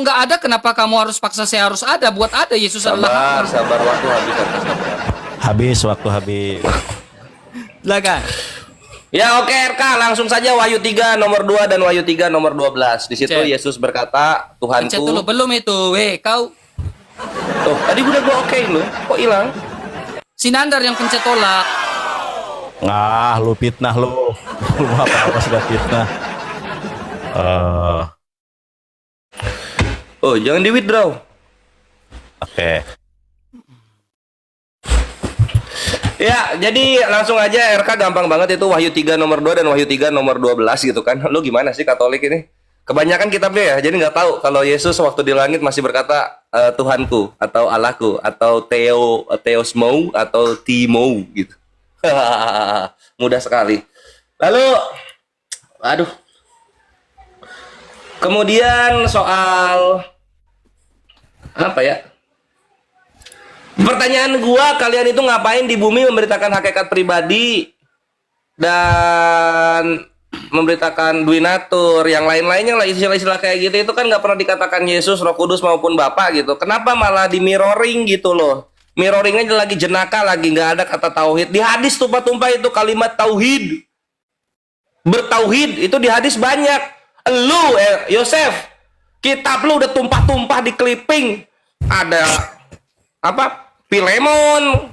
nggak ada, kenapa kamu harus paksa saya harus ada? Buat ada, Yesus adalah. Sabar, waktu habis, sabar. Habis waktu habis. Silakan. Ya oke RK, langsung saja Wahyu 3 nomor 2 dan Wahyu 3 nomor 12. Di situ Cek. Yesus berkata, Pencet dulu, Tuhanku. belum itu. Kau Tuh, tadi udah gua okein lu. Kok hilang? si Nandar yang pencet tolak. Ah, lu fitnah lu. Lu apa sudah fitnah. Oh, jangan di withdraw. Oke. Ya, jadi langsung aja RK, gampang banget itu Wahyu 3 nomor 2 dan Wahyu 3 nomor 12 gitu kan. Lu gimana sih Katolik ini? Kebanyakan kitabnya ya, jadi nggak tahu kalau Yesus waktu di langit masih berkata Tuhanku atau Allahku atau Theosmou atau Timou gitu. Mudah sekali. Lalu, aduh. Kemudian soal apa ya? Pertanyaan gua, kalian itu ngapain di bumi memberitakan hakikat pribadi dan memberitakan duinatur, yang lain-lainnya lah, istilah-istilah kayak gitu itu kan nggak pernah dikatakan Yesus, Roh Kudus maupun Bapa gitu. Kenapa malah di mirroring gitu loh? Mirroringnya lagi jenaka, lagi nggak ada kata tauhid. Di hadis tumpah-tumpah itu kalimat tauhid. Bertauhid itu di hadis banyak. Lu Yosef, kitab lu udah tumpah-tumpah di clipping. Ada apa? Filemon.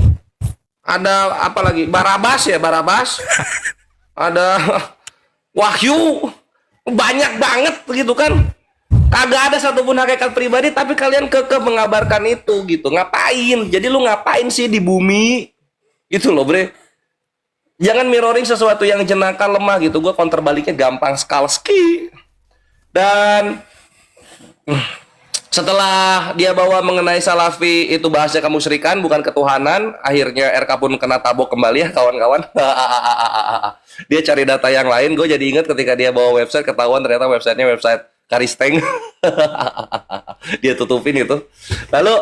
Ada apa lagi? Barabas ya, Barabas. Ada Wahyu. Banyak banget gitu kan. Kagak ada satupun hakikat pribadi, tapi kalian kekeh mengabarkan itu gitu. Ngapain? Jadi lu ngapain sih di bumi? Itu loh, bre. Jangan mirroring sesuatu yang jenaka, lemah gitu. Gue counter baliknya gampang sekali. Dan setelah dia bawa mengenai Salafi itu bahasnya kemusyrikan bukan ketuhanan, akhirnya RK pun kena tabok kembali ya kawan-kawan. Dia cari data yang lain. Gue jadi ingat ketika dia bawa website, ketahuan ternyata websitenya website Karisteng. Dia tutupin itu. Lalu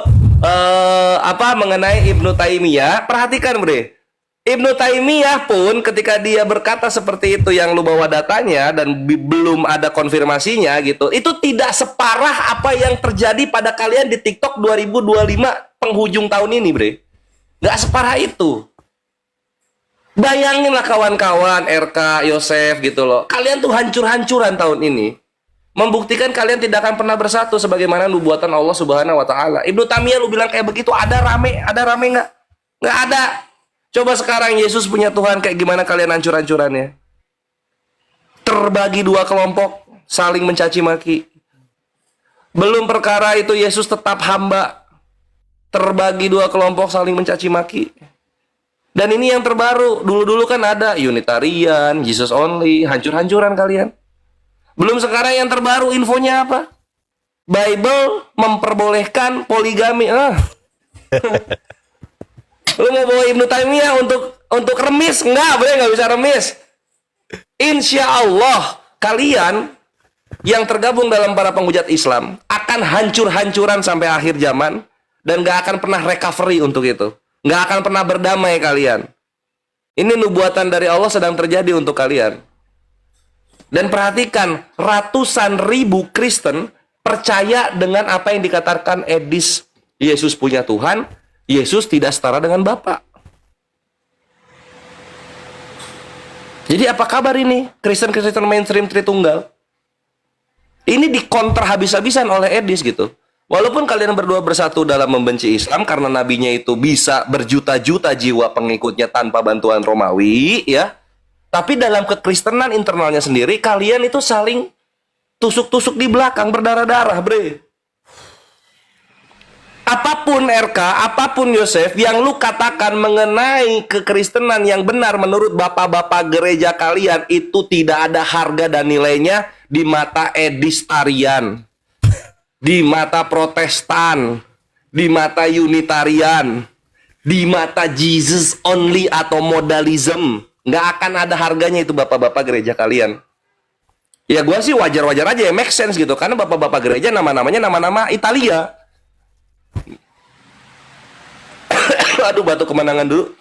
apa mengenai Ibnu Taimiyah? Perhatikan bre, Ibnu Taimiyah pun ketika dia berkata seperti itu yang lu bawa datanya dan belum ada konfirmasinya gitu, itu tidak separah apa yang terjadi pada kalian di TikTok 2025 penghujung tahun ini bre. Nggak separah itu. Bayanginlah kawan-kawan RK, Yosef gitu loh, kalian tuh hancur-hancuran tahun ini, membuktikan kalian tidak akan pernah bersatu sebagaimana nubuatan Allah Subhanahu wa taala. Ibnu Taimiyah lu bilang kayak begitu, ada rame nggak? Nggak ada. Coba sekarang Yesus punya Tuhan, kayak gimana kalian hancur-hancurannya? Terbagi dua kelompok, saling mencaci maki. Belum perkara itu Yesus tetap hamba, terbagi dua kelompok, saling mencaci maki. Dan ini yang terbaru, dulu-dulu kan ada Unitarian, Jesus only, hancur-hancuran kalian. Belum sekarang yang terbaru, infonya apa? Bible memperbolehkan poligami. Lu mau bawa Ibnu Taimiyah untuk remis? Enggak, boleh, nggak bisa remis. Insya Allah kalian yang tergabung dalam para penghujat Islam akan hancur-hancuran sampai akhir zaman dan nggak akan pernah recovery untuk itu. Nggak akan pernah berdamai kalian. Ini nubuatan dari Allah sedang terjadi untuk kalian. Dan perhatikan, ratusan ribu Kristen percaya dengan apa yang dikatakan Edis. Yesus punya Tuhan, Yesus tidak setara dengan Bapa. Jadi apa kabar ini? Kristen-Kristen mainstream Tritunggal. Ini dikontra habis-habisan oleh Edis gitu. Walaupun kalian berdua bersatu dalam membenci Islam karena nabinya itu bisa berjuta-juta jiwa pengikutnya tanpa bantuan Romawi, ya. Tapi dalam kekristenan internalnya sendiri, kalian itu saling tusuk-tusuk di belakang, berdarah-darah, bre. Apapun RK, apapun Yosef yang lu katakan mengenai kekristenan yang benar menurut bapak-bapak gereja kalian, itu tidak ada harga dan nilainya di mata Edistarian, di mata Protestan, di mata Unitarian, di mata Jesus only atau modalism. Nggak akan ada harganya itu bapak-bapak gereja kalian. Ya gue sih wajar-wajar aja ya, make sense gitu, karena bapak-bapak gereja nama-namanya nama-nama Italia. Aduh, batuk kemenangan dulu.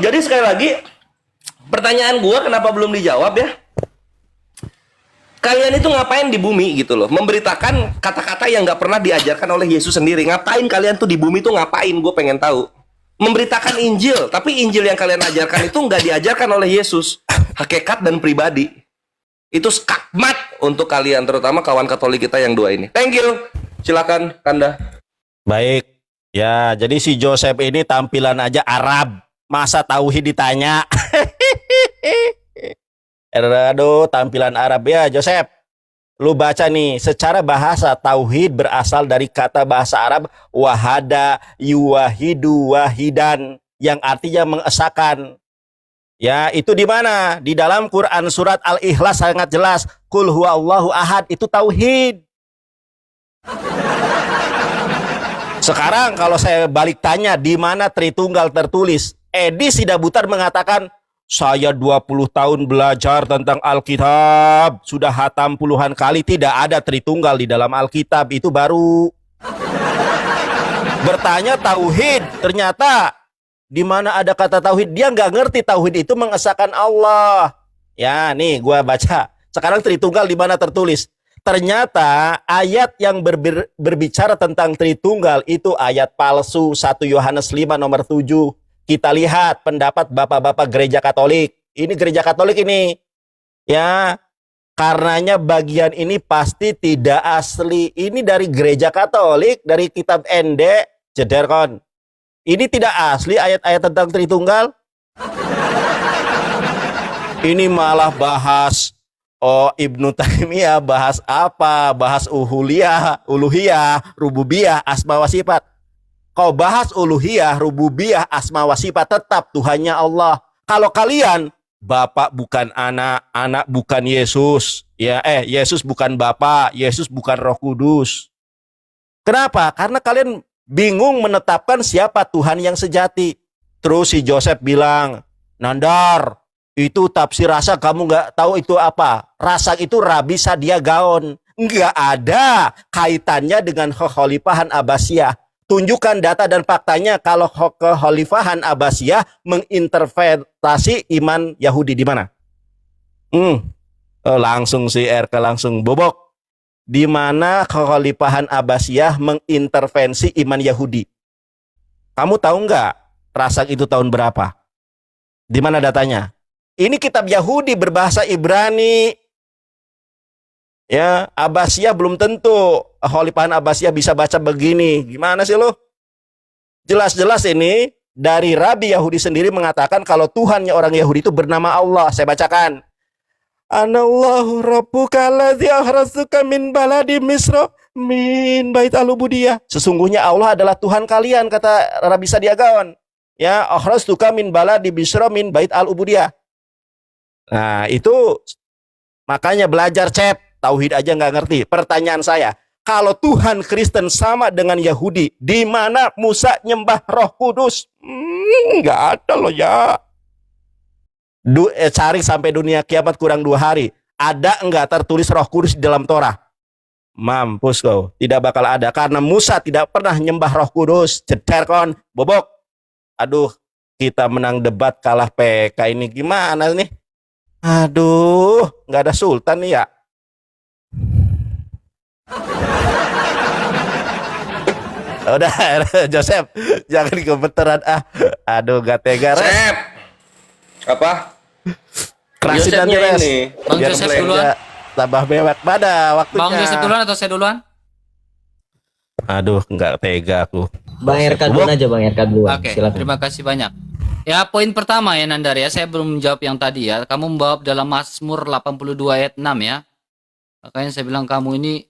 Jadi sekali lagi, pertanyaan gue kenapa belum dijawab ya? Kalian itu ngapain di bumi gitu loh? Memberitakan kata-kata yang nggak pernah diajarkan oleh Yesus sendiri. Ngapain kalian tuh di bumi tuh ngapain? Gue pengen tahu. Memberitakan Injil, tapi Injil yang kalian ajarkan itu nggak diajarkan oleh Yesus. Hakikat dan pribadi. Itu skakmat untuk kalian, terutama kawan Katolik kita yang dua ini. Thank you. Silakan, Kanda. Baik. Ya, jadi si Joseph ini tampilan aja Arab. Masa tauhid ditanya. Aduh, tampilan Arab ya, Joseph. Lu baca nih, secara bahasa tauhid berasal dari kata bahasa Arab wahada yuwahidu wahidan yang artinya mengesahkan. Ya, itu di mana? Di dalam Quran surat Al-Ikhlas sangat jelas. Qul huwallahu ahad, itu tauhid. Sekarang kalau saya balik tanya di mana Tritunggal tertulis? Edi Sidabutar mengatakan, saya 20 tahun belajar tentang Alkitab, sudah hatam puluhan kali, tidak ada Tritunggal di dalam Alkitab, itu baru. Bertanya tauhid, ternyata di mana ada kata tauhid, dia nggak ngerti tauhid itu mengesahkan Allah. Ya, nih gua baca. Sekarang Tritunggal di mana tertulis? Ternyata ayat yang berbicara tentang Tritunggal itu ayat palsu. 1 Yohanes 5 nomor 7. Kita lihat pendapat bapak-bapak gereja Katolik. Ini gereja Katolik ini. Ya, karenanya bagian ini pasti tidak asli. Ini dari gereja Katolik, dari kitab ND, Jederkon. Ini tidak asli ayat-ayat tentang Tritunggal. Ini malah bahas Ibnu Taimiyah, bahas apa? Bahas uluhiyah, rububiyah, asma wa sifat. Kau bahas uluhiyah, rububiyah, asma wa sifat, tetap Tuhannya Allah. Kalau kalian, Bapak bukan anak, anak bukan Yesus, ya Yesus bukan Bapak, Yesus bukan Roh Kudus. Kenapa? Karena kalian bingung menetapkan siapa Tuhan yang sejati. Terus si Joseph bilang, Nandar, itu tafsir Rasak kamu nggak tahu itu apa? Rasak itu Rabi Sadia Gaon. Nggak ada kaitannya dengan kekhalifahan Abbasiyah. Tunjukkan data dan faktanya kalau kekhalifahan Abbasiyah menginterpretasi iman Yahudi di mana? Langsung si RK langsung bobok. Di mana kekhalifahan Abbasiyah mengintervensi iman Yahudi? Kamu tahu nggak Rasak itu tahun berapa? Di mana datanya? Ini kitab Yahudi berbahasa Ibrani. Ya, Abbasiyah belum tentu kekhalifahan Abbasiyah bisa baca begini. Gimana sih lo? Jelas-jelas ini dari Rabi Yahudi sendiri mengatakan kalau Tuhannya orang Yahudi itu bernama Allah. Saya bacakan. Anallahu rabbuka alladzi akhrajaka min baladi Misra min bait al-ubudiyah. Sesungguhnya Allah adalah Tuhan kalian, kata Rabi Sadia Gaon. Ya, akhrajtuka min baladi Misra min bait al-ubudiyah. Nah, itu makanya belajar cep, tauhid aja nggak ngerti. Pertanyaan saya, kalau Tuhan Kristen sama dengan Yahudi, di mana Musa nyembah Roh Kudus? Nggak ada loh ya. Cari sampai dunia kiamat kurang 2 hari. Ada enggak tertulis Roh Kudus di dalam Torah? Mampus kau, tidak bakal ada karena Musa tidak pernah nyembah Roh Kudus. Ceder kon, bobok. Aduh, kita menang debat kalah PK ini gimana nih? Aduh, nggak ada sultan nih ya. Udah, Joseph, jangan gemeteran Aduh, gak tega. Joseph. Apa? Kerasin dan Josephnya res. ini. Bang Joseph duluan. Tambah mewah pada waktunya. Bang Joseph duluan atau saya duluan? Aduh, nggak tega aku. Bang RK duluan aja, Bang RK duluan. Oke, Silakan. terima kasih banyak. Ya, poin pertama ya Nandar ya, saya belum menjawab yang tadi ya. Kamu menjawab dalam Mazmur 82 ayat 6 ya. Makanya saya bilang kamu ini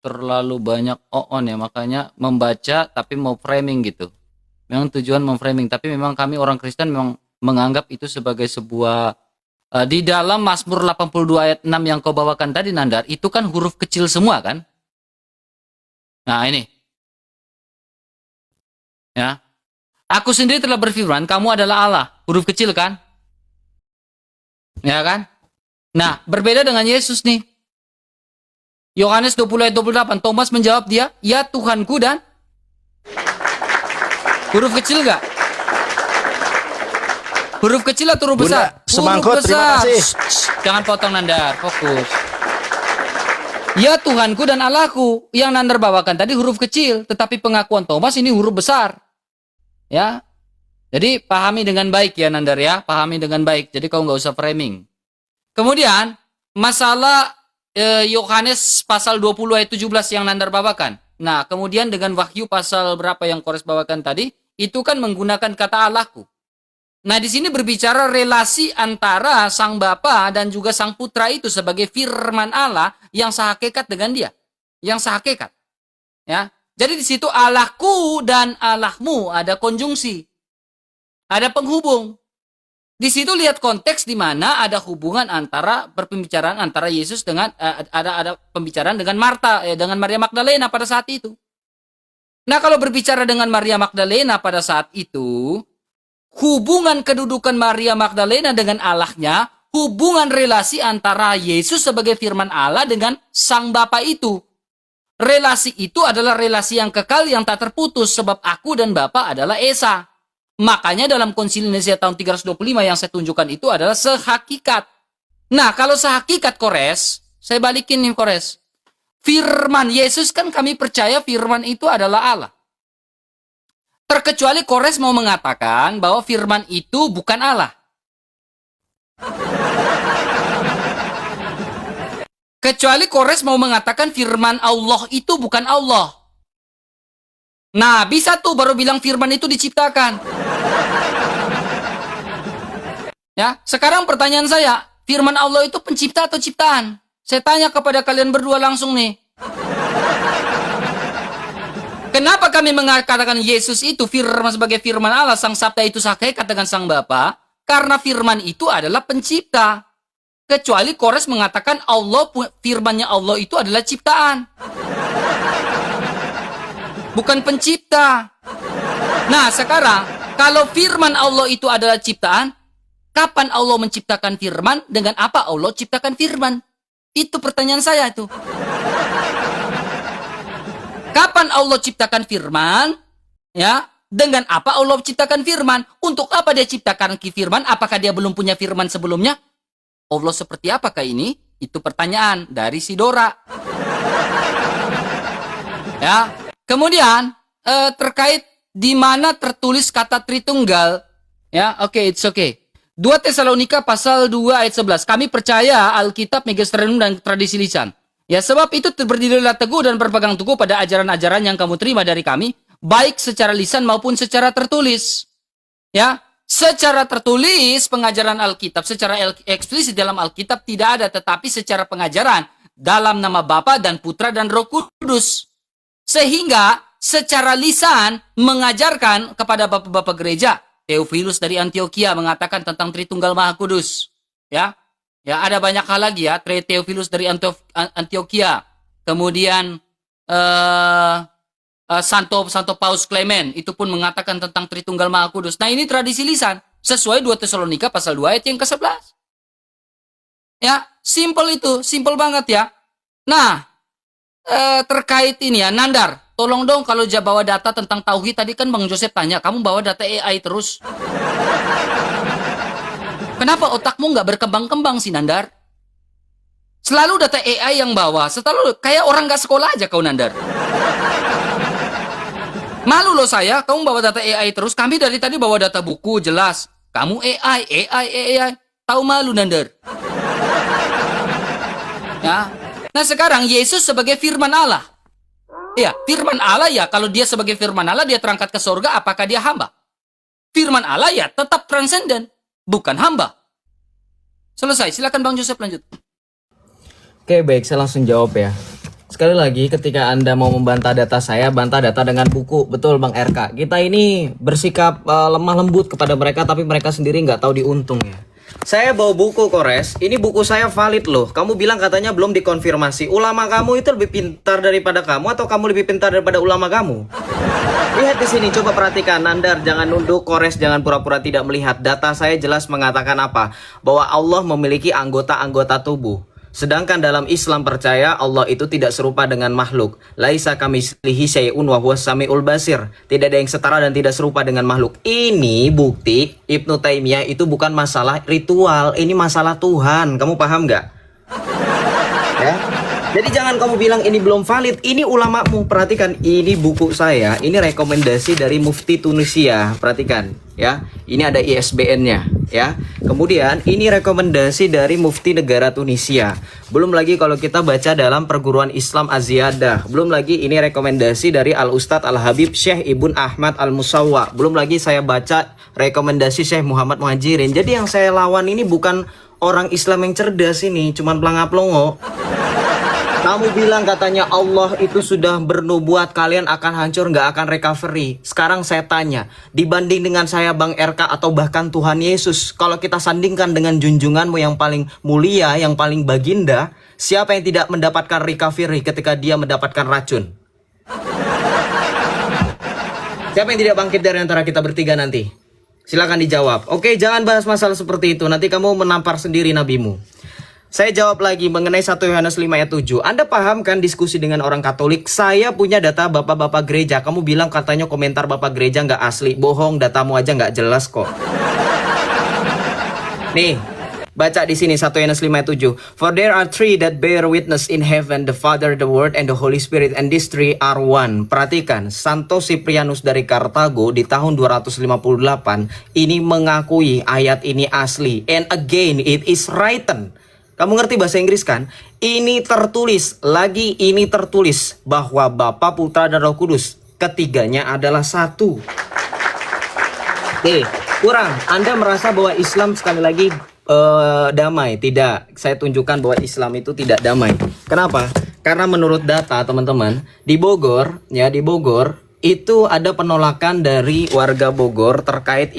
terlalu banyak on ya, makanya membaca tapi mau framing gitu. Memang tujuan memframing, tapi memang kami orang Kristen memang menganggap itu sebagai sebuah di dalam Mazmur 82 ayat 6 yang kau bawakan tadi Nandar, itu kan huruf kecil semua kan? Nah, ini. Ya. Aku sendiri telah berfirman, kamu adalah Allah. Huruf kecil kan? Ya kan? Nah, berbeda dengan Yesus nih. Yohanes 20 ayat 28, Thomas menjawab dia, ya Tuhanku dan huruf kecil gak? Huruf kecil atau huruf besar? Bunda, semangkut, huruf terima besar. kasih. Shh, jangan potong Nandar, fokus. Ya Tuhanku dan Allahku. Yang Nandar bawakan tadi huruf kecil, tetapi pengakuan Thomas ini huruf besar. Ya. Jadi pahami dengan baik ya Nandar ya, pahami dengan baik. Jadi kau nggak usah framing. Kemudian masalah Yohanes pasal 20 ayat 17 yang Nandar bawakan. Nah, kemudian dengan Wahyu pasal berapa yang Kores bawakan tadi, itu kan menggunakan kata Allahku. Nah, di sini berbicara relasi antara Sang Bapa dan juga Sang Putra itu sebagai firman Allah yang sehakikat dengan dia. Yang sehakikat. Ya. Jadi di situ Allahku dan Allahmu ada konjungsi. Ada penghubung. Di situ lihat konteks di mana ada hubungan antara pembicaraan antara Yesus dengan ada pembicaraan dengan Marta dengan Maria Magdalena pada saat itu. Nah, kalau berbicara dengan Maria Magdalena pada saat itu, hubungan kedudukan Maria Magdalena dengan Allahnya, hubungan relasi antara Yesus sebagai firman Allah dengan Sang Bapa itu. Relasi itu adalah relasi yang kekal yang tak terputus sebab aku dan Bapa adalah Esa. Makanya dalam Konsili Nicea tahun 325 yang saya tunjukkan itu adalah sehakikat. Nah, kalau sehakikat Kores, saya balikin nih Kores. Firman Yesus kan kami percaya firman itu adalah Allah. Terkecuali Kores mau mengatakan bahwa firman itu bukan Allah. Kecuali Kores mau mengatakan firman Allah itu bukan Allah. Nah, bisa tuh baru bilang firman itu diciptakan. Ya, sekarang pertanyaan saya, firman Allah itu pencipta atau ciptaan? Saya tanya kepada kalian berdua langsung nih. Kenapa kami mengatakan Yesus itu firman sebagai firman Allah, Sang Sabda itu sehakikat dengan Sang Bapa? Karena firman itu adalah pencipta. Kecuali Kores mengatakan Allah, firmannya Allah itu adalah ciptaan. Bukan pencipta. Nah, sekarang, kalau firman Allah itu adalah ciptaan, kapan Allah menciptakan firman? Dengan apa Allah ciptakan firman? Itu pertanyaan saya itu. Kapan Allah ciptakan firman? Ya, dengan apa Allah ciptakan firman? Untuk apa dia ciptakan firman? Apakah dia belum punya firman sebelumnya? Allah seperti apakah ini? Itu pertanyaan dari si Dora. Ya, kemudian terkait di mana tertulis kata Tritunggal. Ya, oke, it's okay. 2 Tesalonika pasal 2 ayat 11. Kami percaya Alkitab, Magisterium dan tradisi lisan. Ya, sebab itu berdirilah teguh dan berpegang teguh pada ajaran-ajaran yang kamu terima dari kami, baik secara lisan maupun secara tertulis. Ya, secara tertulis pengajaran Alkitab, secara eksplisit dalam Alkitab tidak ada, tetapi secara pengajaran dalam nama Bapa dan Putra dan Roh Kudus. Sehingga secara lisan mengajarkan kepada bapak-bapak gereja, Theophilus dari Antioquia mengatakan tentang Tritunggal Maha Kudus. Ya. Ya, ada banyak hal lagi ya. Theophilus dari Antioquia. Kemudian Santo Paus Clement itu pun mengatakan tentang Tritunggal Maha Kudus. Nah, ini tradisi lisan sesuai 2 Tesalonika pasal 2 ayat yang ke-11. Ya, simple itu, simple banget ya. Nah, terkait ini ya, Nandar, tolong dong kalau bawa data tentang tauhid tadi kan Bang Joseph tanya, kamu bawa data AI terus. Kenapa otakmu nggak berkembang-kembang sih, Nandar? Selalu data AI yang bawa. Selalu kayak orang nggak sekolah aja kau, Nandar. Malu loh saya, kamu bawa data AI terus. Kami dari tadi bawa data buku, jelas. Kamu AI. Tahu malu, Nandar. Ya. Nah, sekarang Yesus sebagai firman Allah. Ya, firman Allah ya, kalau dia sebagai firman Allah, dia terangkat ke surga, apakah dia hamba? Firman Allah ya tetap transenden. Bukan hamba. Selesai. Silakan Bang Joseph lanjut. Oke, baik, saya langsung jawab ya. Sekali lagi, ketika Anda mau membantah data saya, bantah data dengan buku. Betul Bang RK. Kita ini bersikap lemah lembut kepada mereka, tapi mereka sendiri nggak tahu diuntung ya. Saya bawa buku Kores. Ini buku saya valid loh. Kamu bilang katanya belum dikonfirmasi. Ulama kamu itu lebih pintar daripada kamu atau kamu lebih pintar daripada ulama kamu? Lihat di sini, coba perhatikan. Nandar, jangan nunduk. Kores, jangan pura-pura tidak melihat. Data saya jelas mengatakan apa? Bahwa Allah memiliki anggota-anggota tubuh. Sedangkan dalam Islam percaya Allah itu tidak serupa dengan makhluk. Laisa kamitslihi syai'un wa huwas samiul basir. Tidak ada yang setara dan tidak serupa dengan makhluk. Ini bukti Ibnu Taimiyah itu bukan masalah ritual, ini masalah Tuhan. Kamu paham nggak? Ya. Jadi jangan kamu bilang ini belum valid. Ini ulamamu. Perhatikan, ini buku saya. Ini rekomendasi dari Mufti Tunisia. Perhatikan, ya. Ini ada ISBN-nya, ya. Kemudian ini rekomendasi dari Mufti negara Tunisia. Belum lagi kalau kita baca dalam Perguruan Islam Az-Ziyadah. Belum lagi ini rekomendasi dari Al Ustadz Al Habib Syekh Ibn Ahmad Al Musawwa. Belum lagi saya baca rekomendasi Syekh Muhammad Muhajirin. Jadi yang saya lawan ini bukan orang Islam yang cerdas ini, cuman pelangap-pelongo. Kamu bilang katanya Allah itu sudah bernubuat kalian akan hancur, nggak akan recovery. Sekarang saya tanya, dibanding dengan saya Bang RK atau bahkan Tuhan Yesus, kalau kita sandingkan dengan junjunganmu yang paling mulia, yang paling baginda, siapa yang tidak mendapatkan recovery ketika dia mendapatkan racun? Siapa yang tidak bangkit dari antara kita bertiga nanti? Silakan dijawab. Oke, jangan bahas masalah seperti itu. Nanti kamu menampar sendiri nabimu. Saya jawab lagi mengenai 1 Yohanes 5 ayat 7. Anda paham kan diskusi dengan orang Katolik? Saya punya data bapak-bapak gereja. Kamu bilang katanya komentar bapak gereja nggak asli. Bohong, datamu aja nggak jelas kok. Nih, baca di sini 1 Yohanes 5 ayat 7. For there are three that bear witness in heaven, the Father, the Word, and the Holy Spirit, and these three are one. Perhatikan, Santo Cyprianus dari Kartago di tahun 258 ini mengakui ayat ini asli. And again, it is written. Kamu ngerti bahasa Inggris kan? Ini tertulis, lagi ini tertulis bahwa Bapa, Putra, dan Roh Kudus ketiganya adalah satu. Kurang. Anda merasa bahwa Islam sekali lagi damai? Tidak. Saya tunjukkan bahwa Islam itu tidak damai. Kenapa? Karena menurut data teman-teman, di Bogor itu ada penolakan dari warga Bogor terkait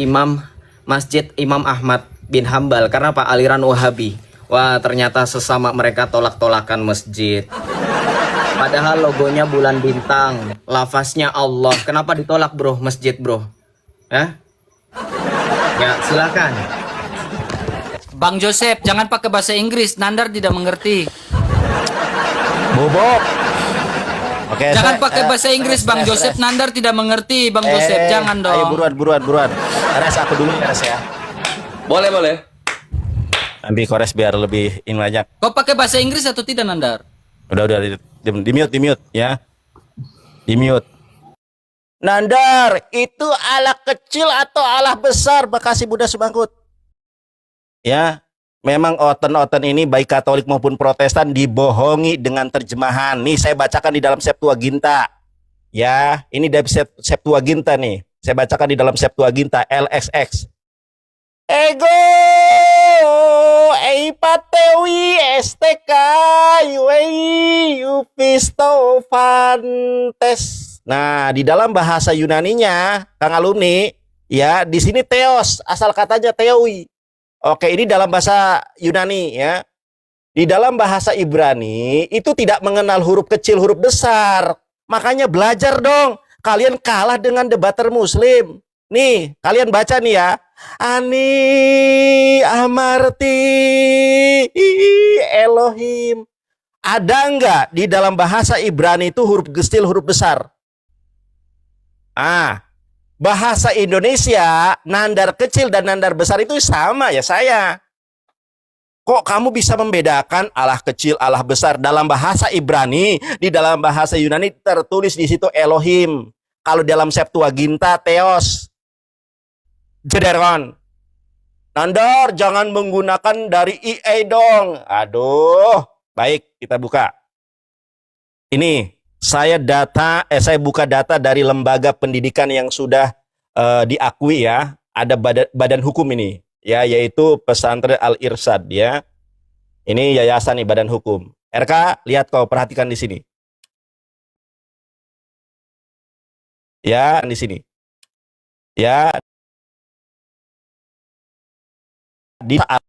Masjid Imam Ahmad bin Hambal. Karena apa? Aliran Wahabi. Wah, ternyata sesama mereka tolak-tolakan masjid. Padahal logonya bulan bintang, lafaznya Allah. Kenapa ditolak bro, masjid bro? Ya, silakan. Bang Joseph, jangan pakai bahasa Inggris. Nandar tidak mengerti. Bobok. Oke, Jangan pakai bahasa Inggris, Bang Joseph. Nandar tidak mengerti, Bang Joseph. Jangan dong. Ayo buruan. Res aku dulu ya, Res ya. Boleh. Nanti kores biar lebih ini banyak. Kau pakai bahasa Inggris atau tidak, Nandar? Udah di mute ya. Di mute. Nandar, itu Allah kecil atau Allah besar? Bekasi Buddha Subangkut. Ya, memang oten-oten ini baik Katolik maupun Protestan dibohongi dengan terjemahan. Nih saya bacakan di dalam Septuaginta. Ya, ini dari Septuaginta nih. Saya bacakan di dalam Septuaginta LXX. Ego eipatewi STK UEI Upisto Fantes. Nah, di dalam bahasa Yunaninya, Kang Alumni, ya, di sini theos, asal katanya theoi. Oke, ini dalam bahasa Yunani ya. Di dalam bahasa Ibrani itu tidak mengenal huruf kecil, huruf besar. Makanya belajar dong. Kalian kalah dengan debater Muslim. Nih, kalian baca nih ya. Ani amarti Elohim. Ada enggak di dalam bahasa Ibrani itu huruf kecil, huruf besar? Bahasa Indonesia, nandar kecil dan nandar besar itu sama ya saya. Kok kamu bisa membedakan Allah kecil, Allah besar? Dalam bahasa Ibrani, di dalam bahasa Yunani tertulis di situ Elohim. Kalau dalam Septuaginta Theos. Jederon. Nandar jangan menggunakan dari IE dong. Aduh. Baik, kita buka. Ini saya buka data dari lembaga pendidikan yang sudah diakui ya. Ada badan hukum ini ya, yaitu Pesantren Al Irsyad ya. Ini yayasan nih, badan hukum. RK, lihat kau, perhatikan di sini. Ya, di sini. Ya, di saat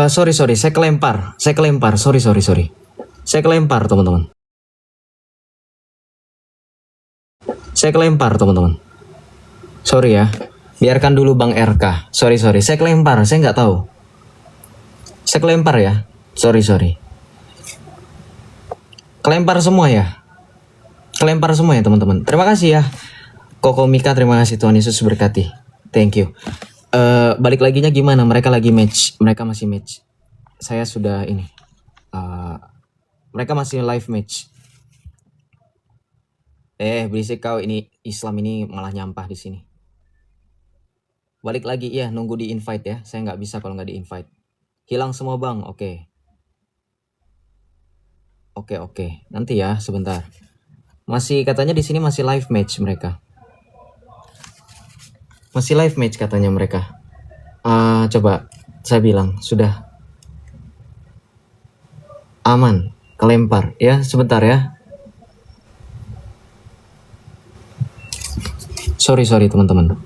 Sorry, saya kelempar, sorry. Saya kelempar, teman-teman. Sorry ya, biarkan dulu Bang RK. Sorry, saya kelempar, saya nggak tahu. Saya kelempar ya, sorry. Kelempar semua ya, teman-teman. Terima kasih ya, Koko Mika, terima kasih, Tuhan Yesus berkati. Thank you. Balik laginya gimana? Mereka lagi match, mereka masih match. Saya sudah ini. Mereka masih live match. Berisik kau, ini Islam ini malah nyampah di sini. Balik lagi ya, nunggu di invite ya. Saya nggak bisa kalau nggak di invite. Hilang semua bang, oke. Nanti ya, sebentar. Masih katanya di sini masih live match mereka. Masih live match katanya mereka. Coba saya bilang sudah aman, kelempar ya, sebentar ya. Sorry teman-teman.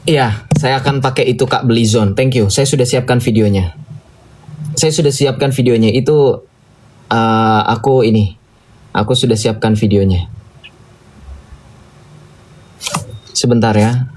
Iya, saya akan pakai itu Kak Blizon. Thank you. Saya sudah siapkan videonya. Itu aku sudah siapkan videonya. Sebentar ya.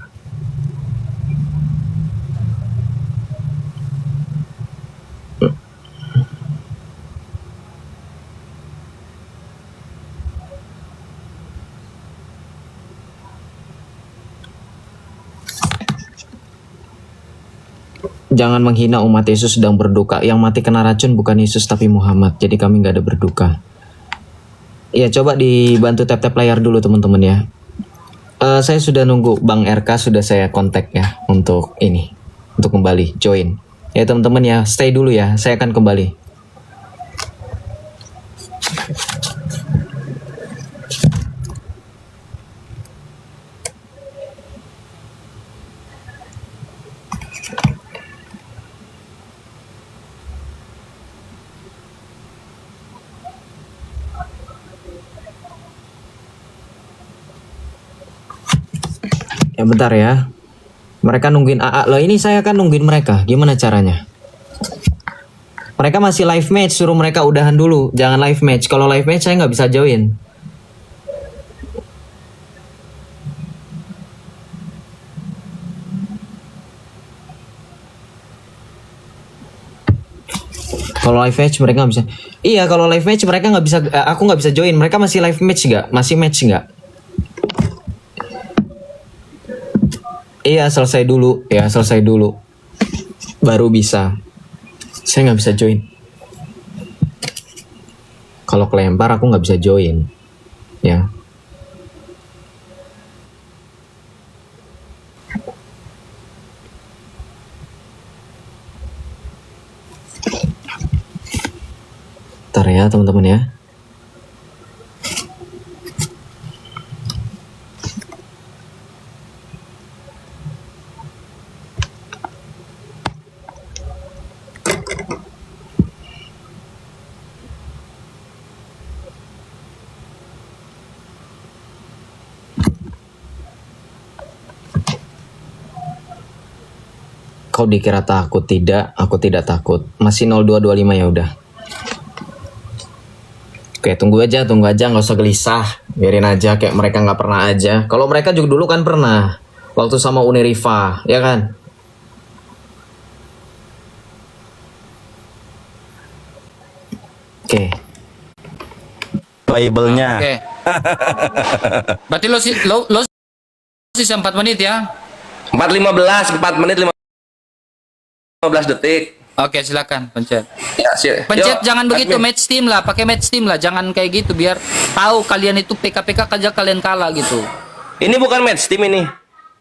Jangan menghina umat Yesus sedang berduka. Yang mati kena racun bukan Yesus tapi Muhammad. Jadi kami nggak ada berduka. Ya, coba dibantu tap-tap layar dulu teman-teman ya. Saya sudah nunggu Bang RK, sudah saya kontak ya untuk ini, untuk kembali join. Ya teman-teman ya, stay dulu ya. Saya akan kembali. Ya bentar ya. Mereka nungguin AA. Loh ini saya kan nungguin mereka. Gimana caranya? Mereka masih live match. Suruh mereka udahan dulu. Jangan live match. Kalau live match saya nggak bisa join. Kalau live match mereka nggak bisa. Iya, kalau live match mereka nggak bisa. Aku nggak bisa join. Mereka masih live match nggak? Masih match nggak? Iya, selesai dulu. Baru bisa. Saya nggak bisa join. Kalau kelempar aku nggak bisa join. Ya. Ntar ya teman-teman ya. Kau dikira takut? Tidak, aku tidak takut. Masih 0225 ya udah. Oke, tunggu aja, nggak usah gelisah. Biarin aja, kayak mereka nggak pernah aja. Kalau mereka juga dulu kan pernah, waktu sama Uniriva, ya kan? Oke. Bible-nya. Oke. Berarti lo sisa 4 menit ya? 4:15, 4 menit 15 detik. Oke, silakan pencet. Ya, Pencet, Yuk, jangan begitu, admin. match team lah, pakai match team lah, jangan kayak gitu biar tahu kalian itu PK-PK aja kalian kalah gitu. Ini bukan match team ini.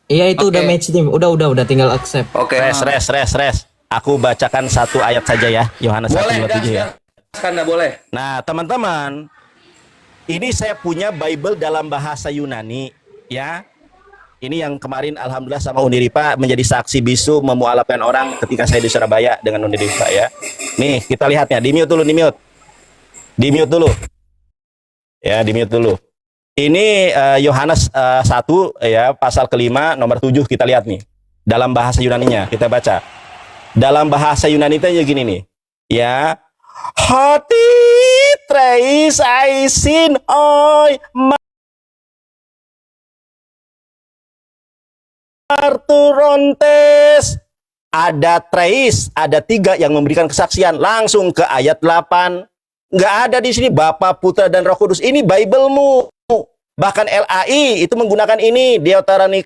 Iya itu Oke. udah match team. Udah tinggal accept. Oke. Res. Aku bacakan satu ayat saja ya. Yohanes Boleh, 1:27 ya. Karena boleh. Nah, teman-teman, ini saya punya Bible dalam bahasa Yunani ya. Ini yang kemarin alhamdulillah sama Uniripa menjadi saksi bisu memualafkan orang ketika saya di Surabaya dengan Uniripa ya. Nih, kita lihatnya. Di mute dulu. Di mute dulu. Ya, di mute dulu. Ini Yohanes 1 ya, pasal kelima nomor 7 kita lihat nih. Dalam bahasa Yunaninya kita baca. Dalam bahasa Yunani itu gini nih. Ya. Hoti treis aisin oi marturontes. Ada treis, ada 3 yang memberikan kesaksian. Langsung ke ayat 8. Nggak ada di sini Bapa, Putra, dan Roh Kudus. Ini Bible-mu. Bahkan LAI itu menggunakan ini. Deuteronomy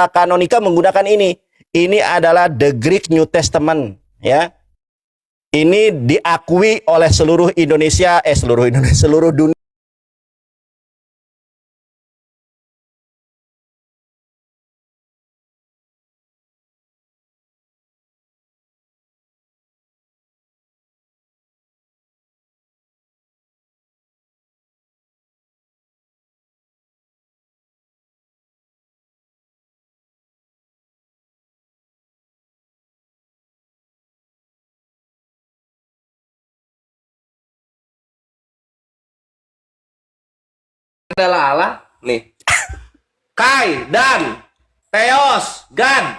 Kanonika menggunakan ini. Ini adalah the Greek New Testament. Ya. Ini diakui oleh seluruh dunia. Adalah Allah. Nih. Kai, dan, Theos, God,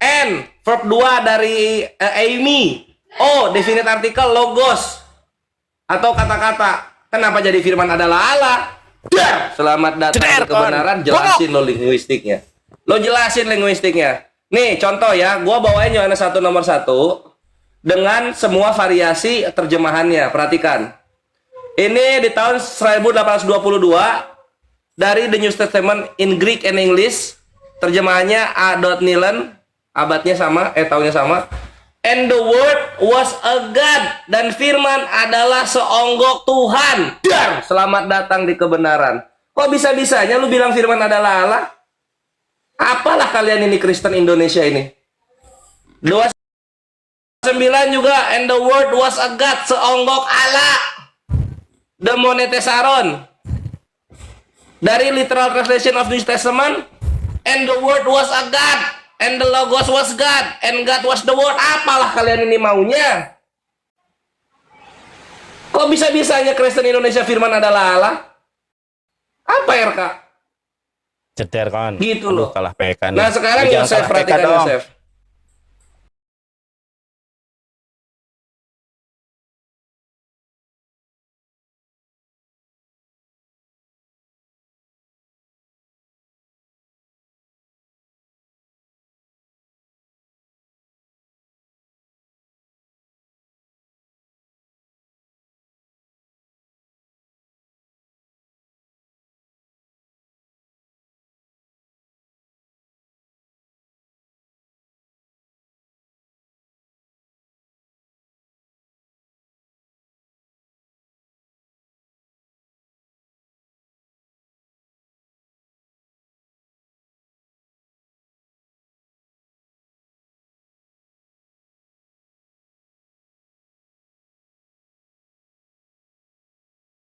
N, verb 2 dari Amy, O, definite artikel, logos, atau kata-kata. Kenapa jadi firman adalah Allah? Selamat datang di kebenaran, jelasin lo linguistiknya. Nih, contoh ya, gua bawain Yohanes 1 nomor 1 dengan semua variasi terjemahannya. Perhatikan. Ini di tahun 1822 dari The New Testament in Greek and English. Terjemahannya A. Nilen, abadnya sama, tahunnya sama. And the word was a God, dan firman adalah seonggok Tuhan. Selamat datang di kebenaran. Kok bisa-bisanya lu bilang firman adalah Allah? Apalah kalian ini Kristen Indonesia ini? 29 juga, and the word was a God, seonggok Allah. The Monetesaron dari literal translation of New Testament, and the word was a God, and the logos was God, and God was the word. Apalah kalian ini maunya? Kok bisa-bisanya Kristen Indonesia firman adalah Allah? Apa RK? Ceder kan. Gitu loh. Kalah PK nih. Nah sekarang Jangan Yosef, kalah PK perhatikan dong. Yosef.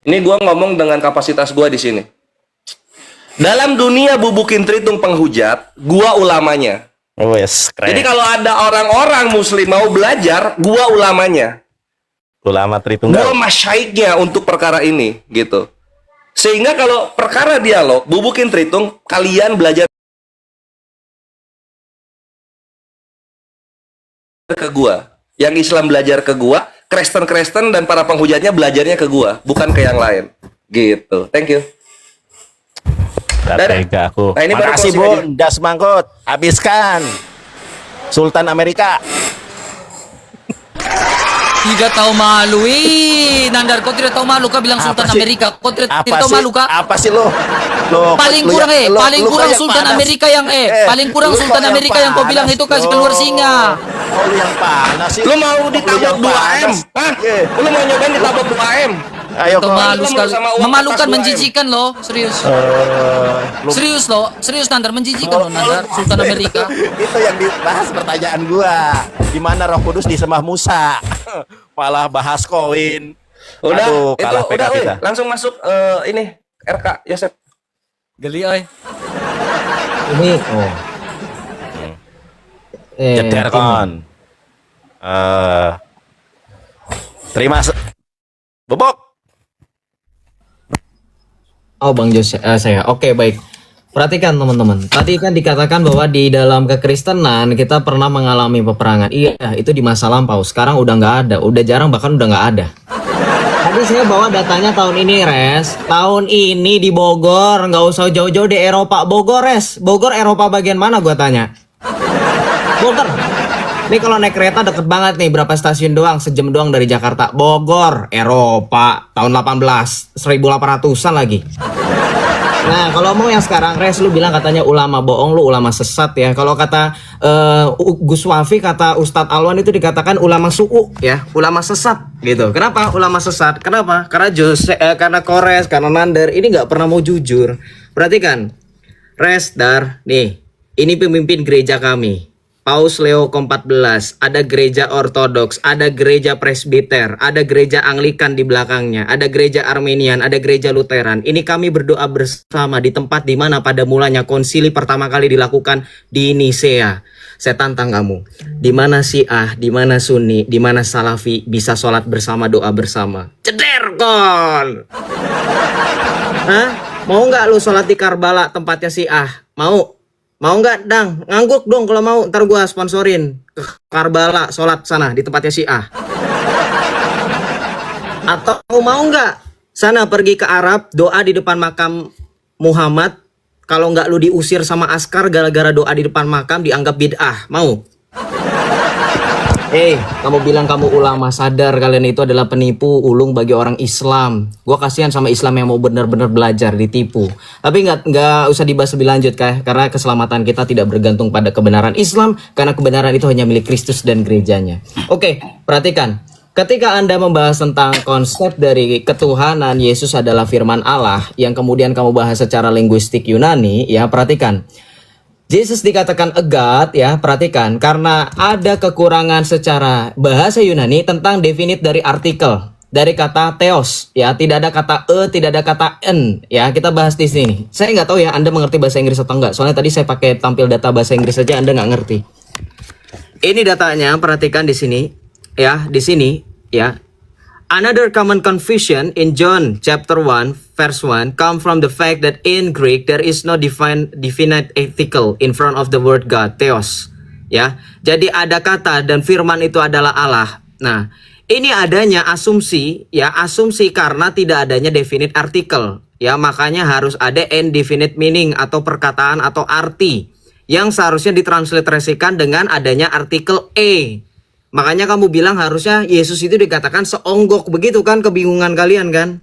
Ini gua ngomong dengan kapasitas gua di sini. Dalam dunia bubukin tritung penghujat, gua ulamanya. Wes, keren. Jadi kalau ada orang-orang muslim mau belajar, gua ulamanya. Ulama Tritunggal. Gua masyaiknya untuk perkara ini, gitu. Sehingga kalau perkara dialog, bubukin tritung, kalian belajar ke gua. Yang Islam belajar ke gua, Kristen dan para penghujatnya belajarnya ke gua, bukan ke yang lain. Gitu. Thank you. Dadah aku. Nah, ini baru Makasih closing Bun, das mangkut. Habiskan. Sultan Amerika. Tidak tahu malu. Nandar, kau tidak tahu malu kah bilang Sultan Apa sih? Amerika? Kau tidak Apa tahu sih? malu kah? Apa sih lo? Paling kurang paling kurang Sultan Amerika yang paling kurang Sultan Amerika yang kau bilang itu kasih keluar singa. Oh, lu yang panas sih. Lu mau ditabok 2M? Hah? Lu mau nyobain ditabok 2M? Ayo Itu kau. malu sekali. sama uang Memalukan, kertas 2M. menjijikan loh, serius. Serius loh, serius Nandar, menjijikan loh Nandar, Sultan Amerika. Itu yang dibahas pertanyaan gua. Di mana Roh Kudus disembah Musa? Malah bahas koin. Udah, Aduh, itu kalah PK udah, kita. langsung masuk ini RK Yosef. Geli oi. Ini Jeter kon. Terima Bobok. Oh, Bang Jos, saya. Oke, baik. Perhatikan teman-teman. Tadi kan dikatakan bahwa di dalam kekristenan kita pernah mengalami peperangan. Iya, itu di masa lampau. Sekarang udah nggak ada. Udah jarang, bahkan udah nggak ada. Tadi saya bawa datanya tahun ini, Res. Tahun ini di Bogor, nggak usah jauh-jauh di Eropa. Bogor, Res. Bogor, Eropa bagian mana gua tanya? Bogor. Ini kalau naik kereta deket banget nih, berapa stasiun doang, sejam doang dari Jakarta. Bogor, Eropa, tahun 1800-an lagi. Nah, kalau mau yang sekarang, Res, lu bilang katanya ulama bohong, lu ulama sesat ya. Kalau kata Gus Wafi, kata Ustadz Alwan itu dikatakan ulama suku ya, ulama sesat gitu. Kenapa ulama sesat? Kenapa? Karena Kores, karena Nandar ini nggak pernah mau jujur. Perhatikan, Res, Dar, nih, ini pemimpin gereja kami. Paus Leo ke-14, ada gereja Ortodoks, ada gereja Presbiter, ada gereja Anglikan di belakangnya, ada gereja Armenian, ada gereja Lutheran. Ini kami berdoa bersama di tempat di mana pada mulanya konsili pertama kali dilakukan di Nisea. Saya tantang kamu, di mana Syiah, di mana Sunni, di mana Salafi bisa sholat bersama, doa bersama. Ceder kon! Hah? Mau nggak lu sholat di Karbala tempatnya Syiah? Mau? Mau nggak, Dang? Ngangguk dong kalau mau, ntar gua sponsorin ke Karbala, sholat sana di tempatnya Syiah. Atau mau nggak sana pergi ke Arab, doa di depan makam Muhammad, kalau nggak lu diusir sama askar gara-gara doa di depan makam dianggap bid'ah. Mau? Kamu bilang kamu ulama, sadar kalian itu adalah penipu ulung bagi orang Islam. Gua kasihan sama Islam yang mau benar-benar belajar ditipu. Tapi nggak usah dibahas lebih lanjut karena keselamatan kita tidak bergantung pada kebenaran Islam, karena kebenaran itu hanya milik Kristus dan gerejanya. Oke, perhatikan. Ketika Anda membahas tentang konsep dari ketuhanan, Yesus adalah firman Allah yang kemudian kamu bahas secara linguistik Yunani, ya perhatikan. Yesus dikatakan a God, ya perhatikan, karena ada kekurangan secara bahasa Yunani tentang definite dari artikel, dari kata theos, ya tidak ada kata tidak ada kata en, ya kita bahas di sini. Saya nggak tahu ya Anda mengerti bahasa Inggris atau enggak, soalnya tadi saya pakai tampil data bahasa Inggris saja Anda nggak ngerti. Ini datanya, perhatikan di sini, ya di sini, ya. Another common confusion in John chapter 1 verse 1 come from the fact that in Greek there is no definite article in front of the word God, theos. Ya. Jadi ada kata dan firman itu adalah Allah. Nah, ini adanya asumsi, ya, asumsi karena tidak adanya definite article. Ya, makanya harus ada indefinite meaning atau perkataan atau arti yang seharusnya ditransliterasikan dengan adanya artikel e. Makanya kamu bilang harusnya Yesus itu dikatakan seonggok, begitu kan, kebingungan kalian kan?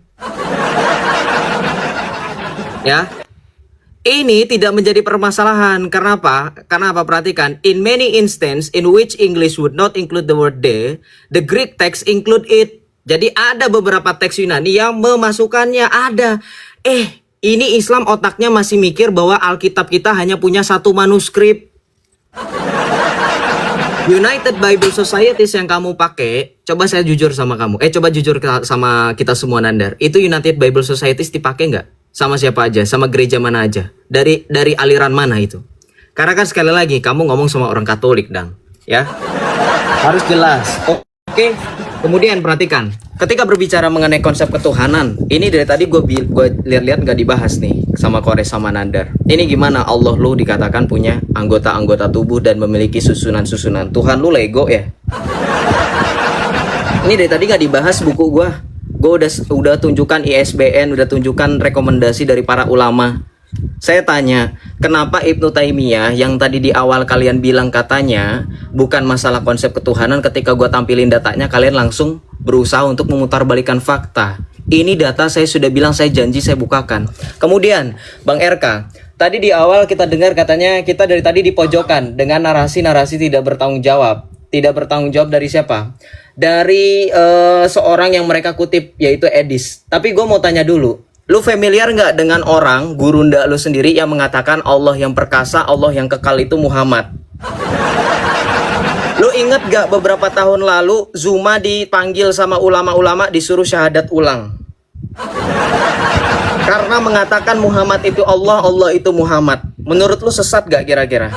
Ya. Ini tidak menjadi permasalahan. Kenapa? Karena apa? Perhatikan, in many instances in which English would not include the word the Greek text include it. Jadi ada beberapa teks Yunani yang memasukkannya, ada. Ini Islam otaknya masih mikir bahwa Alkitab kita hanya punya satu manuskrip. United Bible Societies yang kamu pakai, coba saya jujur sama kamu. Coba jujur sama kita semua, Nandar. Itu United Bible Societies dipakai nggak? Sama siapa aja? Sama gereja mana aja? Dari aliran mana itu? Karena kan sekali lagi kamu ngomong sama orang Katolik, Dang. Ya, harus jelas. Oke. Kemudian perhatikan, ketika berbicara mengenai konsep ketuhanan, ini dari tadi gue lihat-lihat nggak dibahas nih sama Kores sama Nandar. Ini gimana Allah lu dikatakan punya anggota-anggota tubuh dan memiliki susunan-susunan. Tuhan lu Lego ya? Ini dari tadi nggak dibahas buku gue. Gue udah tunjukkan ISBN, udah tunjukkan rekomendasi dari para ulama. Saya tanya, kenapa Ibnu Taimiyah yang tadi di awal kalian bilang katanya bukan masalah konsep ketuhanan, ketika gue tampilin datanya kalian langsung berusaha untuk memutarbalikkan fakta. Ini data saya sudah bilang, saya janji saya bukakan. Kemudian Bang RK, tadi di awal kita dengar katanya kita dari tadi di pojokan dengan narasi-narasi tidak bertanggung jawab. Tidak bertanggung jawab dari siapa? Dari seorang yang mereka kutip, yaitu Edis. Tapi gue mau tanya dulu, lu familiar nggak dengan orang gurunda lu sendiri yang mengatakan Allah yang perkasa, Allah yang kekal itu Muhammad? Lu inget gak beberapa tahun lalu Zuma dipanggil sama ulama-ulama disuruh syahadat ulang karena mengatakan Muhammad itu Allah, Allah itu Muhammad. Menurut lu sesat gak kira-kira?